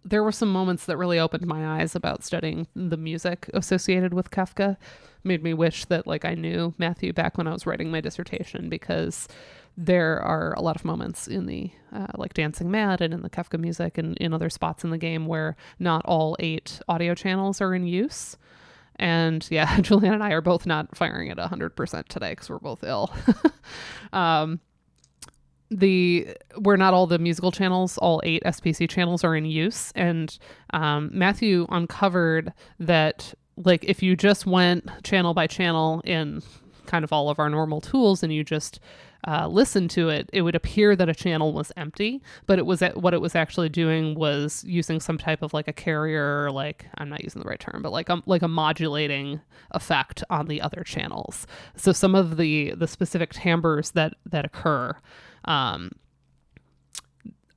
there were some moments that really opened my eyes about studying the music associated with Kafka. Made me wish that like I knew Matthew back when I was writing my dissertation, because there are a lot of moments in the like Dancing Mad and in the Kafka music and in other spots in the game where not all 8 audio channels are in use. And yeah, Julian and I are both not firing at 100% today because we're both ill. Where not all the musical channels, all 8 SPC channels are in use. And Matthew uncovered that like if you just went channel by channel in kind of all of our normal tools and you just listened to it, it would appear that a channel was empty, but what it was actually doing was using some type of like a carrier, or like, I'm not using the right term, but like a modulating effect on the other channels. So some of the specific timbres that occur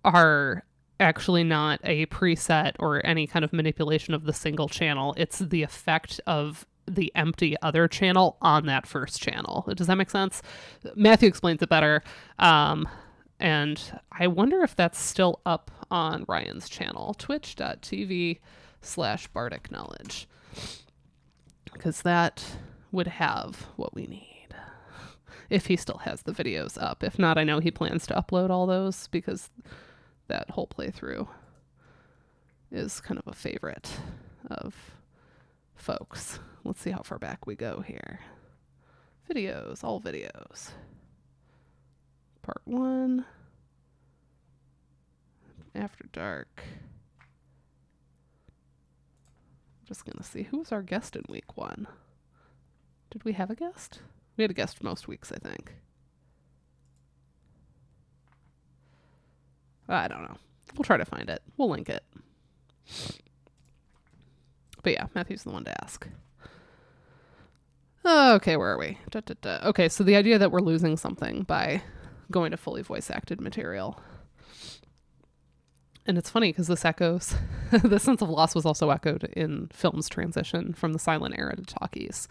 are actually not a preset or any kind of manipulation of the single channel. It's the effect of the empty other channel on that first channel. Does that make sense? Matthew explains it better. And I wonder if that's still up on Ryan's channel, twitch.tv/Bardic Knowledge, because that would have what we need. If he still has the videos up. If not, I know he plans to upload all those, because that whole playthrough is kind of a favorite of folks. Let's see how far back we go here. Videos, all videos. Part 1. After Dark. I'm just going to see who was our guest in week 1. Did we have a guest? We had a guest most weeks, I think. I don't know. We'll try to find it. We'll link it. But yeah, Matthew's the one to ask. Okay, where are we? Okay, so the idea that we're losing something by going to fully voice-acted material. And it's funny because this echoes... the sense of loss was also echoed in film's transition from the silent era to talkies.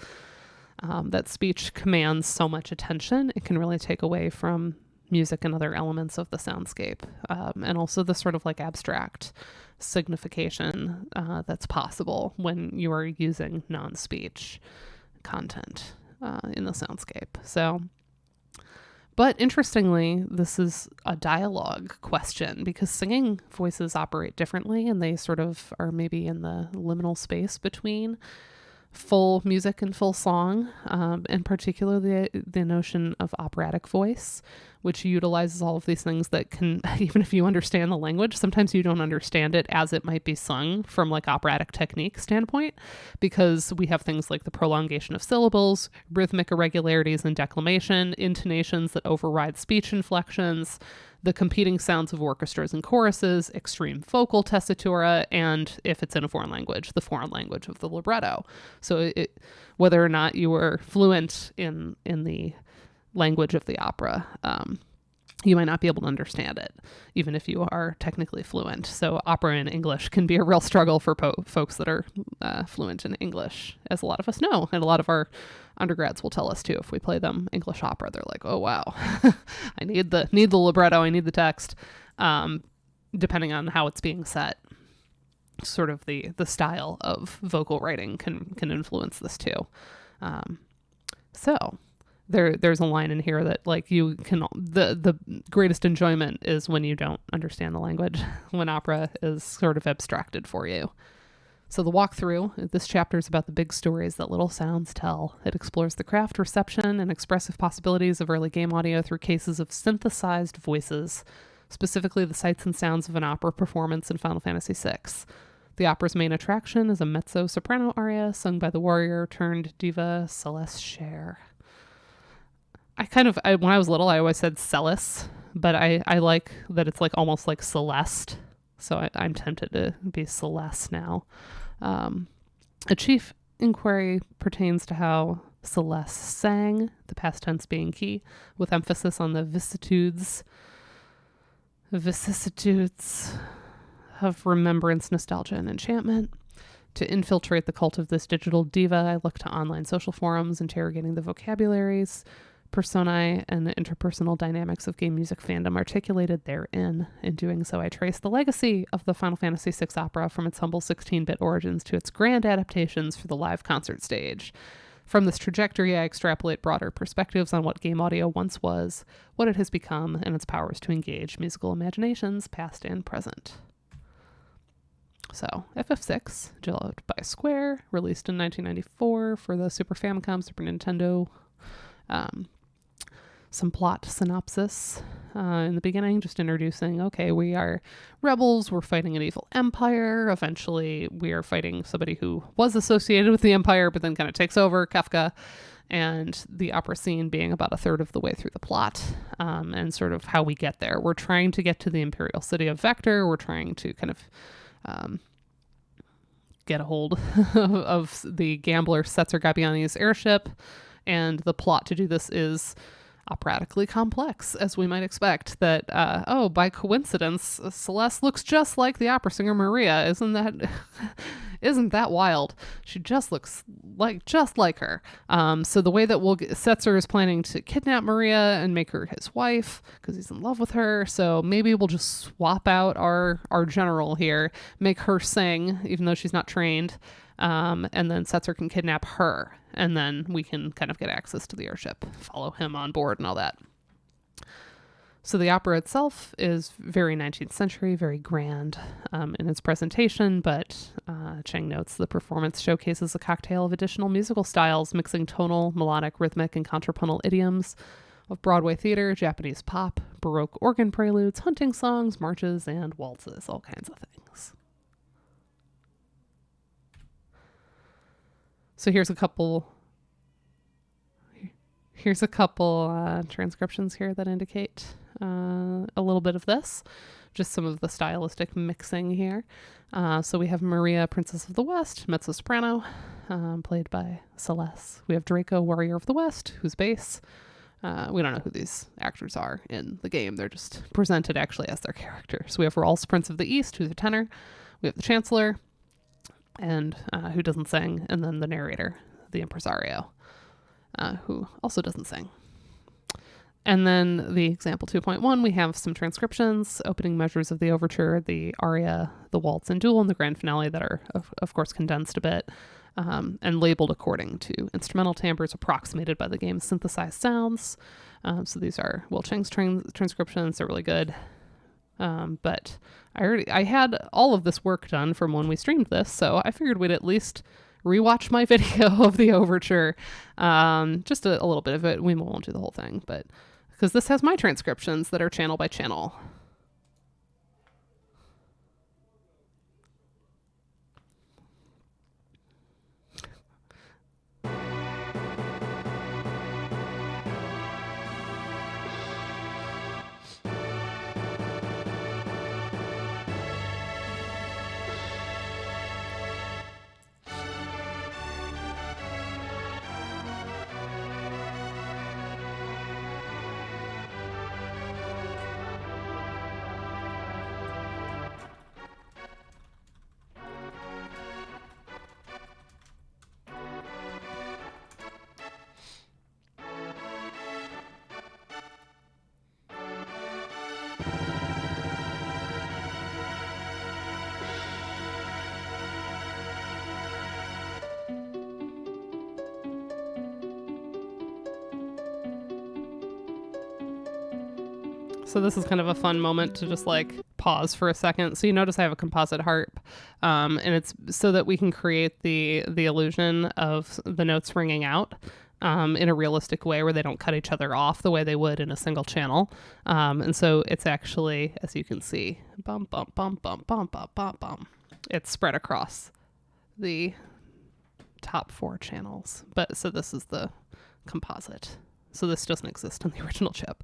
That speech commands so much attention, it can really take away from music and other elements of the soundscape, and also the sort of like abstract signification that's possible when you are using non-speech content in the soundscape. So, but interestingly, this is a dialogue question because singing voices operate differently, and they sort of are maybe in the liminal space between full music and full song, and particularly the notion of operatic voice, which utilizes all of these things that can, even if you understand the language, sometimes you don't understand it as it might be sung from like operatic technique standpoint, because we have things like the prolongation of syllables, rhythmic irregularities in declamation, intonations that override speech inflections, the competing sounds of orchestras and choruses, extreme vocal tessitura, and if it's in a foreign language, the foreign language of the libretto. So whether or not you were fluent in the language of the opera, you might not be able to understand it, even if you are technically fluent. So opera in English can be a real struggle for folks that are fluent in English, as a lot of us know. And a lot of our undergrads will tell us too, if we play them English opera, they're like, oh, wow, I need the libretto, I need the text, depending on how it's being set. Sort of the style of vocal writing can influence this too. So there's a line in here that like you can, the greatest enjoyment is when you don't understand the language, when opera is sort of abstracted for you. So the walkthrough, this chapter is about the big stories that little sounds tell. It explores the craft, reception, and expressive possibilities of early game audio through cases of synthesized voices, specifically the sights and sounds of an opera performance in Final Fantasy VI. The opera's main attraction is a mezzo-soprano aria sung by the warrior turned diva Celes. When I was little, I always said Celes, but I like that it's like almost like Celeste. So I'm tempted to be Celeste now. A chief inquiry pertains to how Celeste sang, the past tense being key, with emphasis on the vicissitudes of remembrance, nostalgia, and enchantment. To infiltrate the cult of this digital diva, I look to online social forums, interrogating the vocabularies, personae, and the interpersonal dynamics of game music fandom articulated therein. In doing so, I trace the legacy of the Final Fantasy VI opera from its humble 16-bit origins to its grand adaptations for the live concert stage. From this trajectory, I extrapolate broader perspectives on what game audio once was, what it has become, and its powers to engage musical imaginations, past and present. So, FF6, developed by Square, released in 1994 for the Super Famicom, Super Nintendo. Some plot synopsis in the beginning, just introducing, okay, we are rebels, we're fighting an evil empire. Eventually, we are fighting somebody who was associated with the empire, but then kind of takes over, Kafka, and the opera scene being about a third of the way through the plot, and sort of how we get there. We're trying to get to the imperial city of Vector. We're trying to kind of get a hold of the gambler Setzer Gabbiani's airship, and the plot to do this is operatically complex, as we might expect. That by coincidence, Celeste looks just like the opera singer Maria. Isn't that wild? She just looks just like her. So the way that Setzer is planning to kidnap Maria and make her his wife because he's in love with her. So maybe we'll just swap out our general here, make her sing even though she's not trained, and then Setzer can kidnap her. And then we can kind of get access to the airship, follow him on board and all that. So the opera itself is very 19th century, very grand in its presentation, but Cheng notes the performance showcases a cocktail of additional musical styles, mixing tonal, melodic, rhythmic, and contrapuntal idioms of Broadway theater, Japanese pop, Baroque organ preludes, hunting songs, marches, and waltzes, all kinds of things. So here's a couple transcriptions here that indicate a little bit of this, just some of the stylistic mixing here. So we have Maria, Princess of the West, mezzo-soprano, played by Celes. We have Draco, Warrior of the West, who's bass. We don't know who these actors are in the game. They're just presented actually as their characters. We have Rolls, Prince of the East, who's a tenor. We have the Chancellor, and who doesn't sing, and then the narrator, the impresario, who also doesn't sing. And then the example 2.1, we have some transcriptions, opening measures of the overture, the aria, the waltz and duel, and the grand finale that are, of course, condensed a bit and labeled according to instrumental timbres approximated by the game's synthesized sounds. So these are Will Cheng's transcriptions. They're really good. But I had all of this work done from when we streamed this, so I figured we'd at least rewatch my video of the overture. Just a little bit of it. We won't do the whole thing, but because this has my transcriptions that are channel by channel. So this is kind of a fun moment to just like pause for a second. So you notice I have a composite harp, and it's so that we can create the illusion of the notes ringing out in a realistic way where they don't cut each other off the way they would in a single channel. And so it's actually, as you can see, bum, bum, bum, bum, bum, bum, bum, bum. It's spread across the top 4 channels. But so this is the composite. So this doesn't exist in the original chip.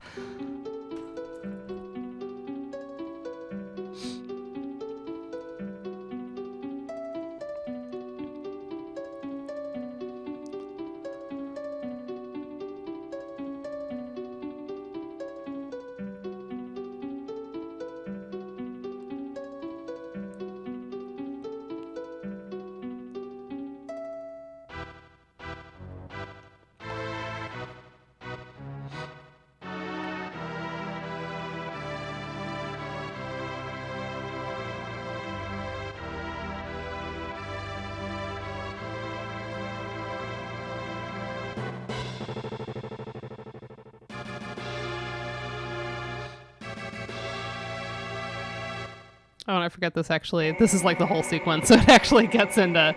Oh, and I forget this actually. This is like the whole sequence, so it actually gets into.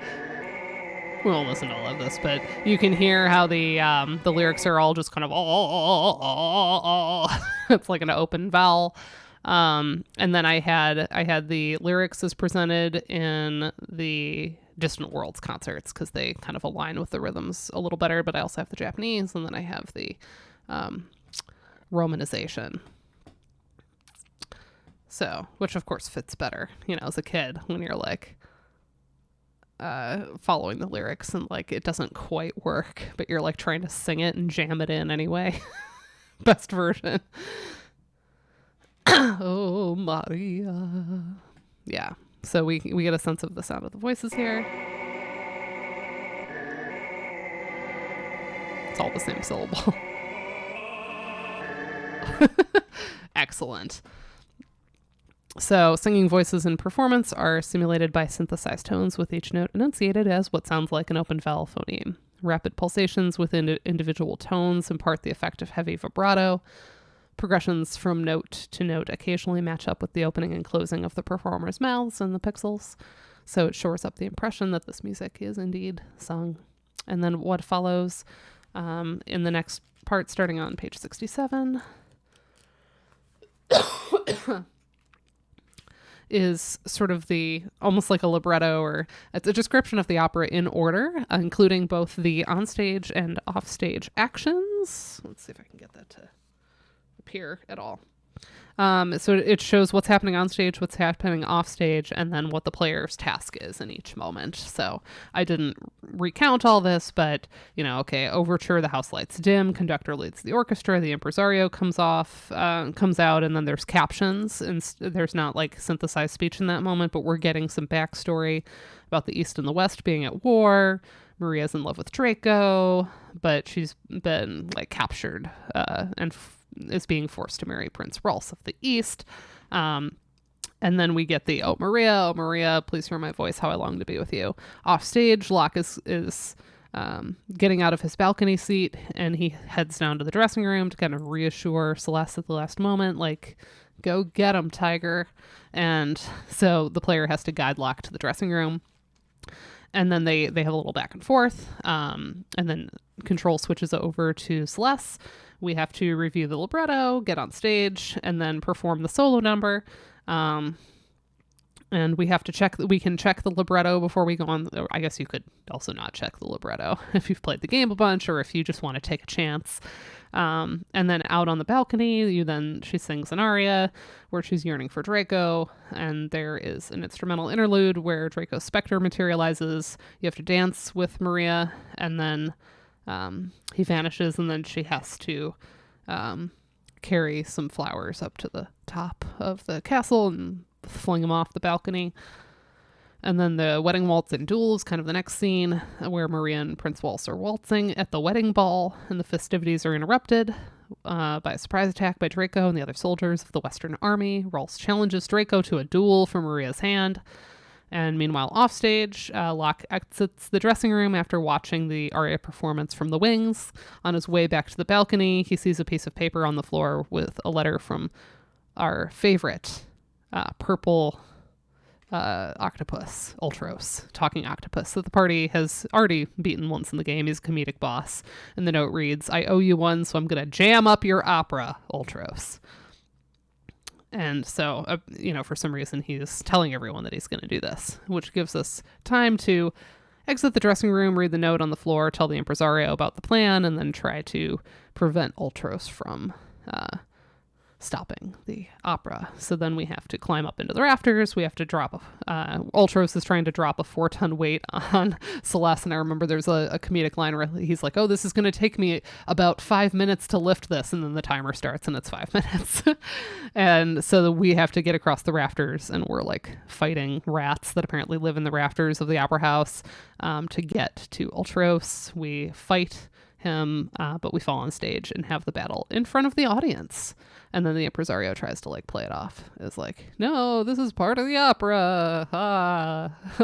We won't listen to all of this, but you can hear how the lyrics are all just kind of It's like an open vowel. And then I had the lyrics as presented in the Distant Worlds concerts because they kind of align with the rhythms a little better. But I also have the Japanese, and then I have the romanization. So, which of course fits better, as a kid when you're like following the lyrics and like it doesn't quite work, but you're like trying to sing it and jam it in anyway. Best version. Oh, Maria. Yeah. So we get a sense of the sound of the voices here. It's all the same syllable. Excellent. So singing voices in performance are simulated by synthesized tones with each note enunciated as what sounds like an open vowel phoneme. Rapid pulsations within individual tones impart the effect of heavy vibrato. Progressions from note to note occasionally match up with the opening and closing of the performer's mouths and the pixels. So it shores up the impression that this music is indeed sung. And then what follows in the next part, starting on page 67, is sort of the almost like a libretto, or it's a description of the opera in order, including both the onstage and offstage actions. Let's see if I can get that to appear at all. So it shows what's happening on stage, what's happening off stage, and then what the player's task is in each moment. So I didn't recount all this, but, overture, the house lights dim, conductor leads the orchestra, the impresario comes out, and then there's captions, and there's not like synthesized speech in that moment, but we're getting some backstory about the East and the West being at war. Maria's in love with Draco, but she's been like captured and is being forced to marry Prince Rolf of the East. And then we get the, oh, Maria, please hear my voice, how I long to be with you. Off stage, Locke is getting out of his balcony seat, and he heads down to the dressing room to kind of reassure Celes at the last moment, like, go get him, Tiger. And so the player has to guide Locke to the dressing room. And then they have a little back and forth. And then control switches over to Celes. We have to review the libretto, get on stage, and then perform the solo number. And we have to we can check the libretto before we go on. I guess you could also not check the libretto if you've played the game a bunch, or if you just want to take a chance. And then out on the balcony, she sings an aria where she's yearning for Draco. And there is an instrumental interlude where Draco's specter materializes. You have to dance with Maria, and then he vanishes, and then she has to carry some flowers up to the top of the castle and fling them off the balcony. And then the wedding waltz and duel is kind of the next scene, where Maria and Prince Waltz are waltzing at the wedding ball, and the festivities are interrupted by a surprise attack by Draco and the other soldiers of the Western Army. Rolf challenges Draco to a duel for Maria's hand. And meanwhile, offstage, Locke exits the dressing room after watching the aria performance from the wings. On his way back to the balcony, he sees a piece of paper on the floor with a letter from our favorite purple octopus, Ultros, talking octopus, that the party has already beaten once in the game. He's a comedic boss. And the note reads, "I owe you one, so I'm going to jam up your opera, Ultros." And so, for some reason, he's telling everyone that he's going to do this, which gives us time to exit the dressing room, read the note on the floor, tell the impresario about the plan, and then try to prevent Ultros from stopping the opera. So then we have to climb up into the rafters. We have to drop Ultros is trying to drop a 4-ton weight on Celes, and I remember there's a comedic line where he's like, oh, this is going to take me about 5 minutes to lift this, and then the timer starts and it's 5 minutes. And so we have to get across the rafters, and we're like fighting rats that apparently live in the rafters of the opera house to get to Ultros. We fight him, but we fall on stage and have the battle in front of the audience. And then the impresario tries to play it off. It's like, no, this is part of the opera.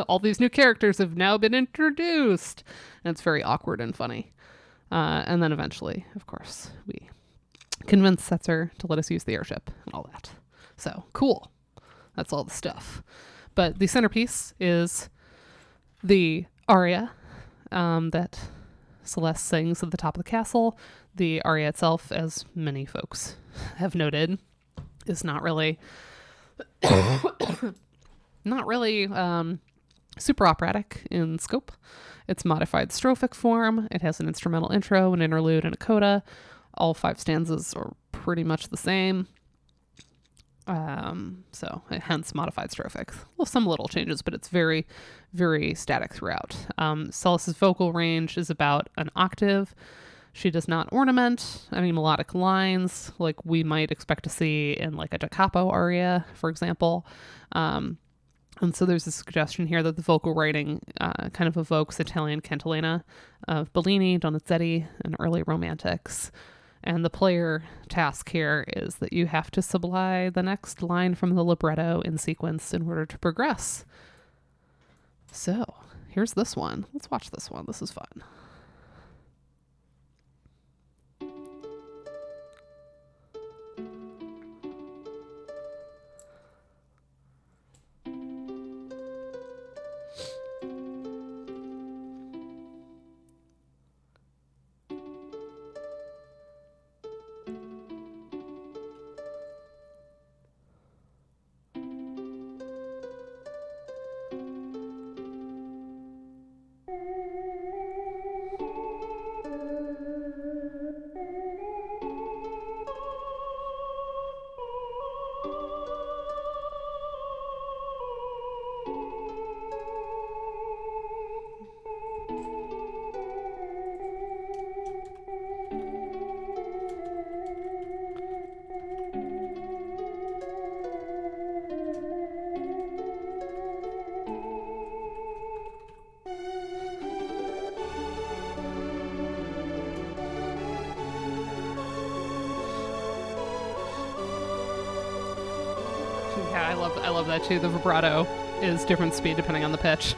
All these new characters have now been introduced. And it's very awkward and funny. And then eventually, of course, we convince Setzer to let us use the airship and all that. So cool. That's all the stuff. But the centerpiece is the aria that Celes sings at the top of the castle. The aria itself, as many folks have noted, is not really super operatic in scope. It's modified strophic form. It has an instrumental intro, an interlude, and a coda. All 5 stanzas are pretty much the same. So hence modified strophic. Well, some little changes, but it's very, very static throughout. Celes's vocal range is about an octave. She does not ornament any melodic lines like we might expect to see in a da capo aria, for example. And so there's a suggestion here that the vocal writing kind of evokes Italian cantilena of Bellini, Donizetti, and early romantics. And the player task here is that you have to supply the next line from the libretto in sequence in order to progress. So here's this one. Let's watch this one. This is fun. I love that too. The vibrato is different speed depending on the pitch.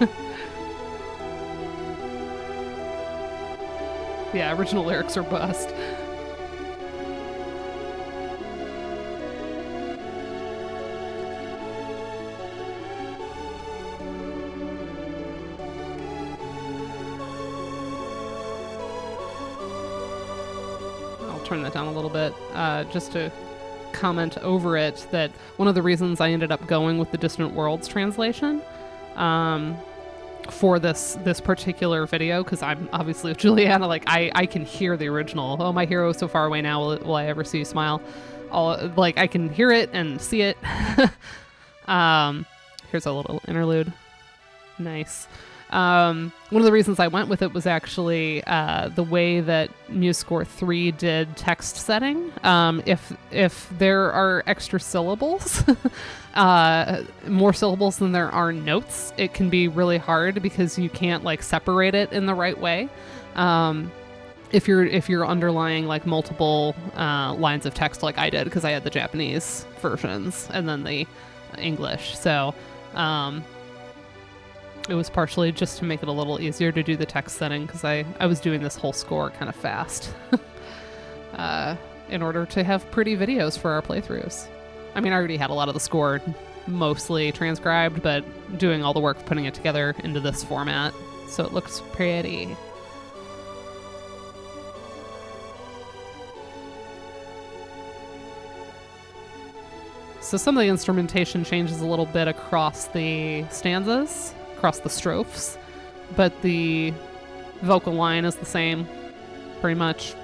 Yeah, original lyrics are bust. I'll turn that down a little bit, just to comment over it that one of the reasons I ended up going with the Distant Worlds translation for this particular video, because I'm obviously with Juliana, like I can hear the original. Oh, my hero is so far away now, will I ever see you smile? Like I can hear it and see it. Here's a little interlude. Nice. One of the reasons I went with it was actually the way that MuseScore 3 did text setting. If there are extra syllables, more syllables than there are notes, it can be really hard because you can't like separate it in the right way. If you're underlying like multiple lines of text like I did, because I had the Japanese versions and then the English, so it was partially just to make it a little easier to do the text setting, because I was doing this whole score kind of fast in order to have pretty videos for our playthroughs. I mean, I already had a lot of the score mostly transcribed, but doing all the work putting it together into this format so it looks pretty. So some of the instrumentation changes a little bit across the stanzas, across the strophes, but the vocal line is the same, pretty much.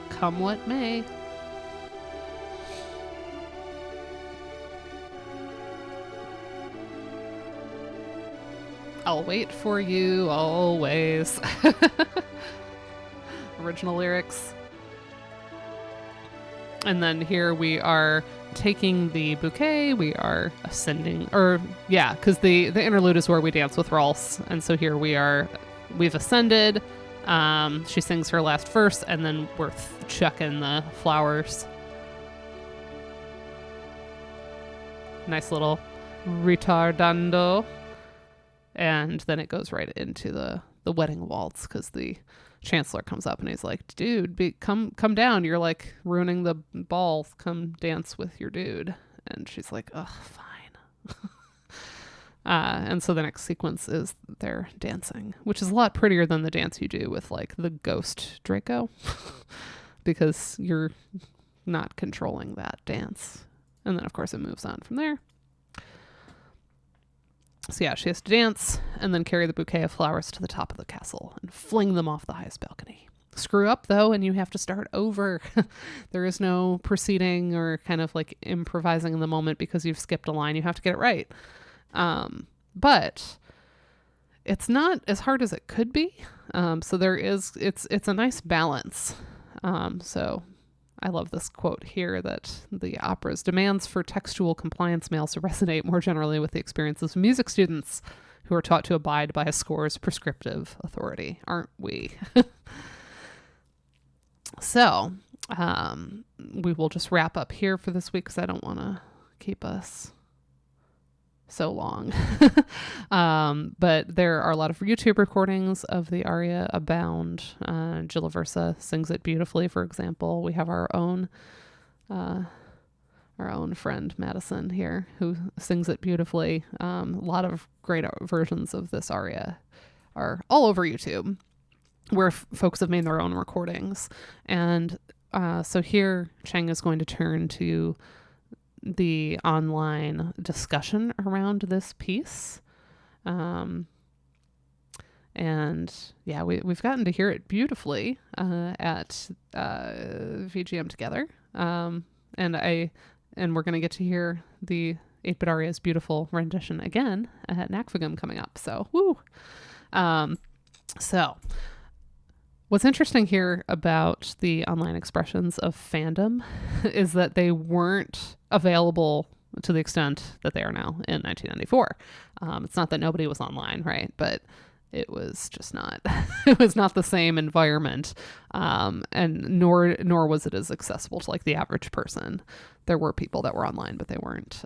Come what may. I'll wait for you always. Original lyrics. And then here we are taking the bouquet, we are ascending, or yeah, because the interlude is where we dance with Ralse. And so here we've ascended. She sings her last verse, and then we're chucking the flowers. Nice little ritardando. And then it goes right into the wedding waltz, because the chancellor comes up and he's like, dude, come down. You're like ruining the ball. Come dance with your dude. And she's like, ugh, fine. And so the next sequence is they're dancing, which is a lot prettier than the dance you do with like the ghost Draco, because you're not controlling that dance. And then of course it moves on from there. So yeah, she has to dance and then carry the bouquet of flowers to the top of the castle and fling them off the highest balcony. Screw up though, and you have to start over. There is no proceeding or kind of like improvising in the moment because you've skipped a line. You have to get it right. But it's not as hard as it could be. So it's a nice balance. So I love this quote here that the opera's demands for textual compliance may also resonate more generally with the experiences of music students who are taught to abide by a score's prescriptive authority, aren't we? So we will just wrap up here for this week because I don't want to keep us so long. But there are a lot of YouTube recordings of the aria abound. Gilla Versa sings it beautifully, for example. We have our own friend Madison here who sings it beautifully. A lot of great versions of this aria are all over YouTube where folks have made their own recordings. And so here Cheng is going to turn to the online discussion around this piece. And yeah, we've gotten to hear it beautifully at VGM together. And we're going to get to hear the 8-Bit Aria's beautiful rendition again at NACFGM coming up. So, woo! So what's interesting here about the online expressions of fandom is that they weren't available to the extent that they are now in 1994. It's not that nobody was online, right? But it was just not, it was not the same environment. And nor was it as accessible to like the average person. There were people that were online, but they weren't,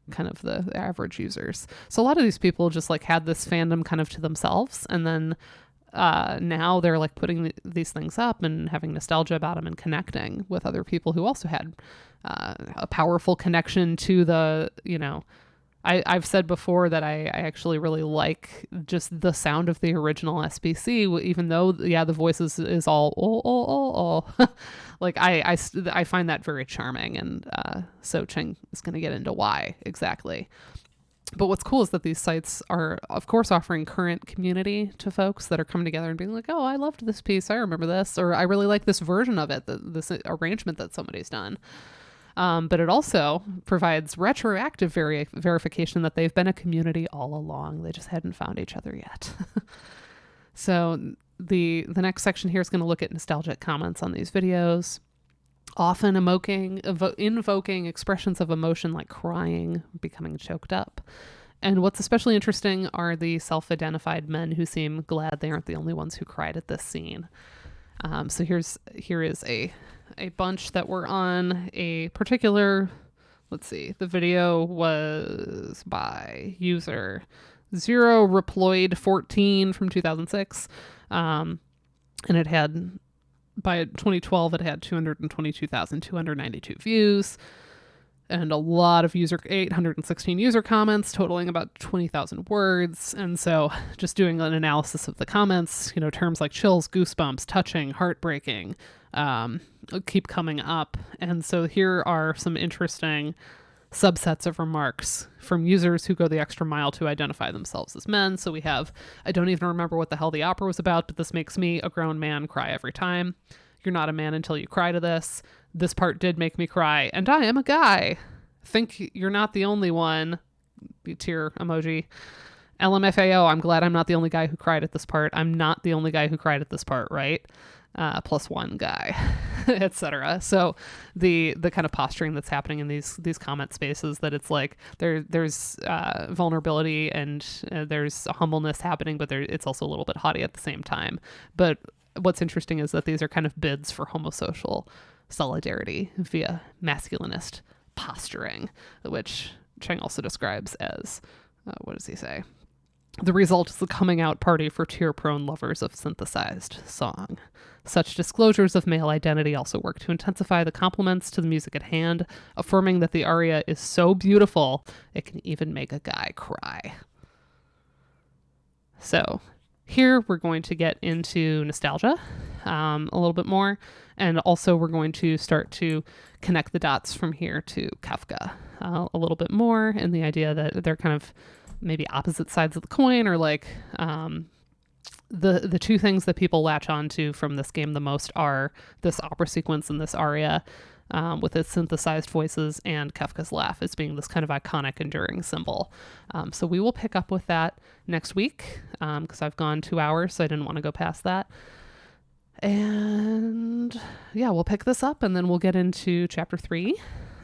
kind of the average users. So a lot of these people just like had this fandom kind of to themselves. And then, now they're like putting these things up and having nostalgia about them and connecting with other people who also had, a powerful connection to the, you know, I've said before that I actually really like just the sound of the original SBC, even though, yeah, the voices is all, like I find that very charming. And so Cheng is going to get into why exactly. But what's cool is that these sites are, of course, offering current community to folks that are coming together and being like, oh, I loved this piece. I remember this, or I really like this version of it, this arrangement that somebody's done. But it also provides retroactive verification that they've been a community all along. They just hadn't found each other yet. So the next section here is going to look at nostalgic comments on these videos, often invoking expressions of emotion like crying, becoming choked up. And what's especially interesting are the self-identified men who seem glad they aren't the only ones who cried at this scene. So here is a bunch that were on a particular, let's see, the video was by user 0reploid14 from 2006. And it had, by 2012, it had 222,292 views and a lot of 816 user comments totaling about 20,000 words. And so just doing an analysis of the comments, you know, terms like chills, goosebumps, touching, heartbreaking, keep coming up. And so here are some interesting subsets of remarks from users who go the extra mile to identify themselves as men. So we have, I don't even remember what the hell the opera was about, but this makes me, a grown man, cry every time. You're not a man until you cry to this. This part did make me cry, and I am a guy. Think you're not the only one. Tear emoji. LMFAO, I'm glad I'm not the only guy who cried at this part. I'm not the only guy who cried at this part, right? Plus one guy, etc. So the kind of posturing that's happening in these comment spaces, that it's like there's vulnerability and there's a humbleness happening, but it's also a little bit haughty at the same time. But what's interesting is that these are kind of bids for homosocial solidarity via masculinist posturing, which Cheng also describes as, what does he say? The result is the coming out party for tear-prone lovers of synthesized song. Such disclosures of male identity also work to intensify the compliments to the music at hand, affirming that the aria is so beautiful it can even make a guy cry. So here we're going to get into nostalgia a little bit more, and also we're going to start to connect the dots from here to Kafka a little bit more, and the idea that they're kind of maybe opposite sides of the coin, or like the two things that people latch onto from this game the most are this opera sequence and this aria with its synthesized voices, and Kafka's laugh as being this kind of iconic, enduring symbol. So we will pick up with that next week because I've gone 2 hours, so I didn't want to go past that. And yeah, we'll pick this up and then we'll get into chapter 3.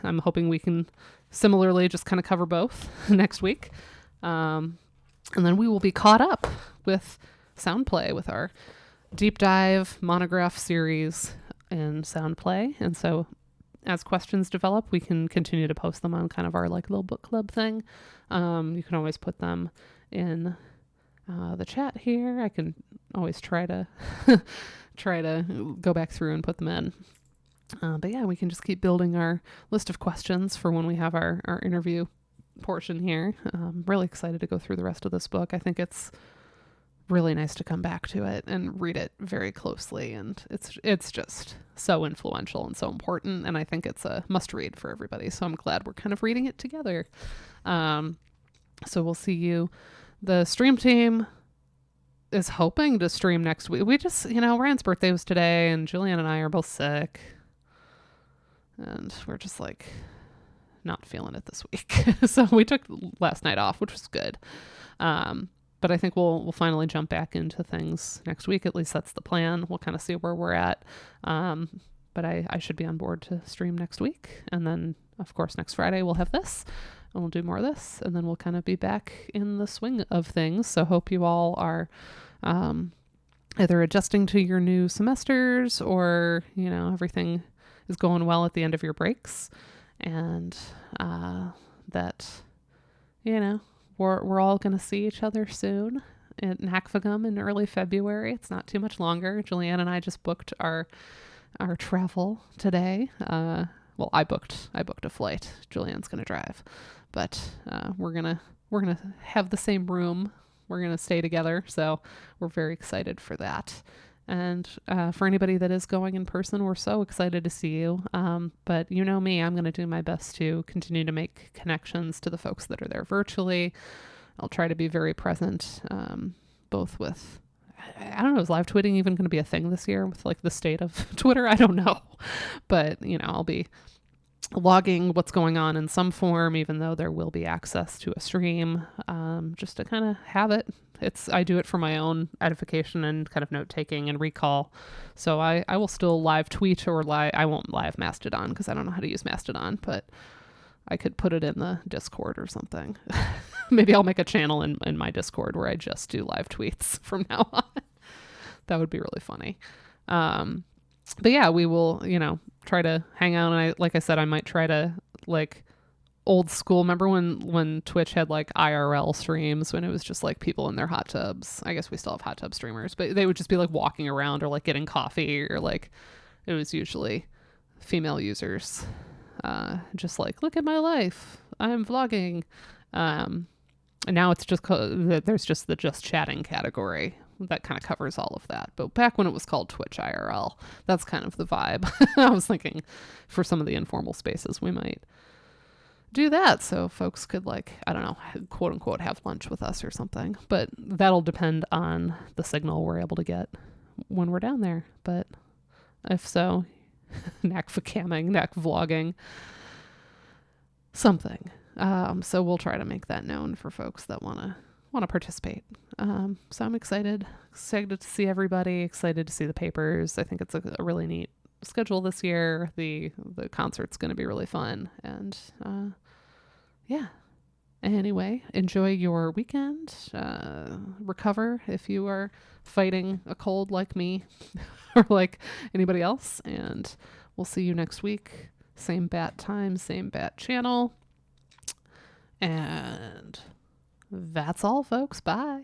I'm hoping we can similarly just kind of cover both next week. And then we will be caught up with Soundplay, with our deep dive monograph series in Soundplay. And so as questions develop, we can continue to post them on kind of our like little book club thing. You can always put them in the chat here. I can always try to go back through and put them in. But yeah, we can just keep building our list of questions for when we have our interview portion here. I'm really excited to go through the rest of this book. I think it's really nice to come back to it and read it very closely, and it's just so influential and so important, and I think it's a must read for everybody, so I'm glad we're kind of reading it together. So we'll see you. The stream team is hoping to stream next week. We just, Ryan's birthday was today, and Julianne and I are both sick, and we're just like not feeling it this week. So we took last night off, which was good. But I think we'll finally jump back into things next week. At least that's the plan. We'll kind of see where we're at. But I should be on board to stream next week. And then of course, next Friday we'll have this, and we'll do more of this, and then we'll kind of be back in the swing of things. So hope you all are either adjusting to your new semesters, or, you know, everything is going well at the end of your breaks, and that, you know, we're all going to see each other soon at NACFAGM in early February. It's not too much longer. Julianne and I just booked our travel today. Well, I booked a flight. Julianne's going to drive, but we're gonna have the same room. We're going to stay together. So we're very excited for that. And for anybody that is going in person, we're so excited to see you. But you know me, I'm going to do my best to continue to make connections to the folks that are there virtually. I'll try to be very present, both with, I don't know, is live tweeting even going to be a thing this year with like the state of Twitter? I don't know. But, you know, I'll be logging what's going on in some form, even though there will be access to a stream, just to kind of have it. I do it for my own edification and kind of note taking and recall. So I will still live tweet, or I won't live Mastodon because I don't know how to use Mastodon, but I could put it in the Discord or something. Maybe I'll make a channel in my Discord where I just do live tweets from now on. That would be really funny. But yeah, we will, you know, try to hang out. And like I said, I might try to, like, old school. Remember when Twitch had like IRL streams, when it was just like people in their hot tubs? I guess we still have hot tub streamers, but they would just be like walking around or like getting coffee, or like, it was usually female users. Just like, look at my life, I'm vlogging. And now it's just, there's just the just chatting category that kind of covers all of that. But back when it was called Twitch IRL, that's kind of the vibe. I was thinking for some of the informal spaces, we might do that so folks could, like, I don't know, quote unquote, have lunch with us or something. But that'll depend on the signal we're able to get when we're down there. But if so, knack for camming, knack vlogging, something. So we'll try to make that known for folks that want to participate. So I'm excited to see everybody, excited to see the papers. I think it's a really neat schedule this year. The concert's going to be really fun. And yeah. Anyway, enjoy your weekend. Recover if you are fighting a cold like me or like anybody else. And we'll see you next week. Same bat time, same bat channel. And that's all, folks. Bye.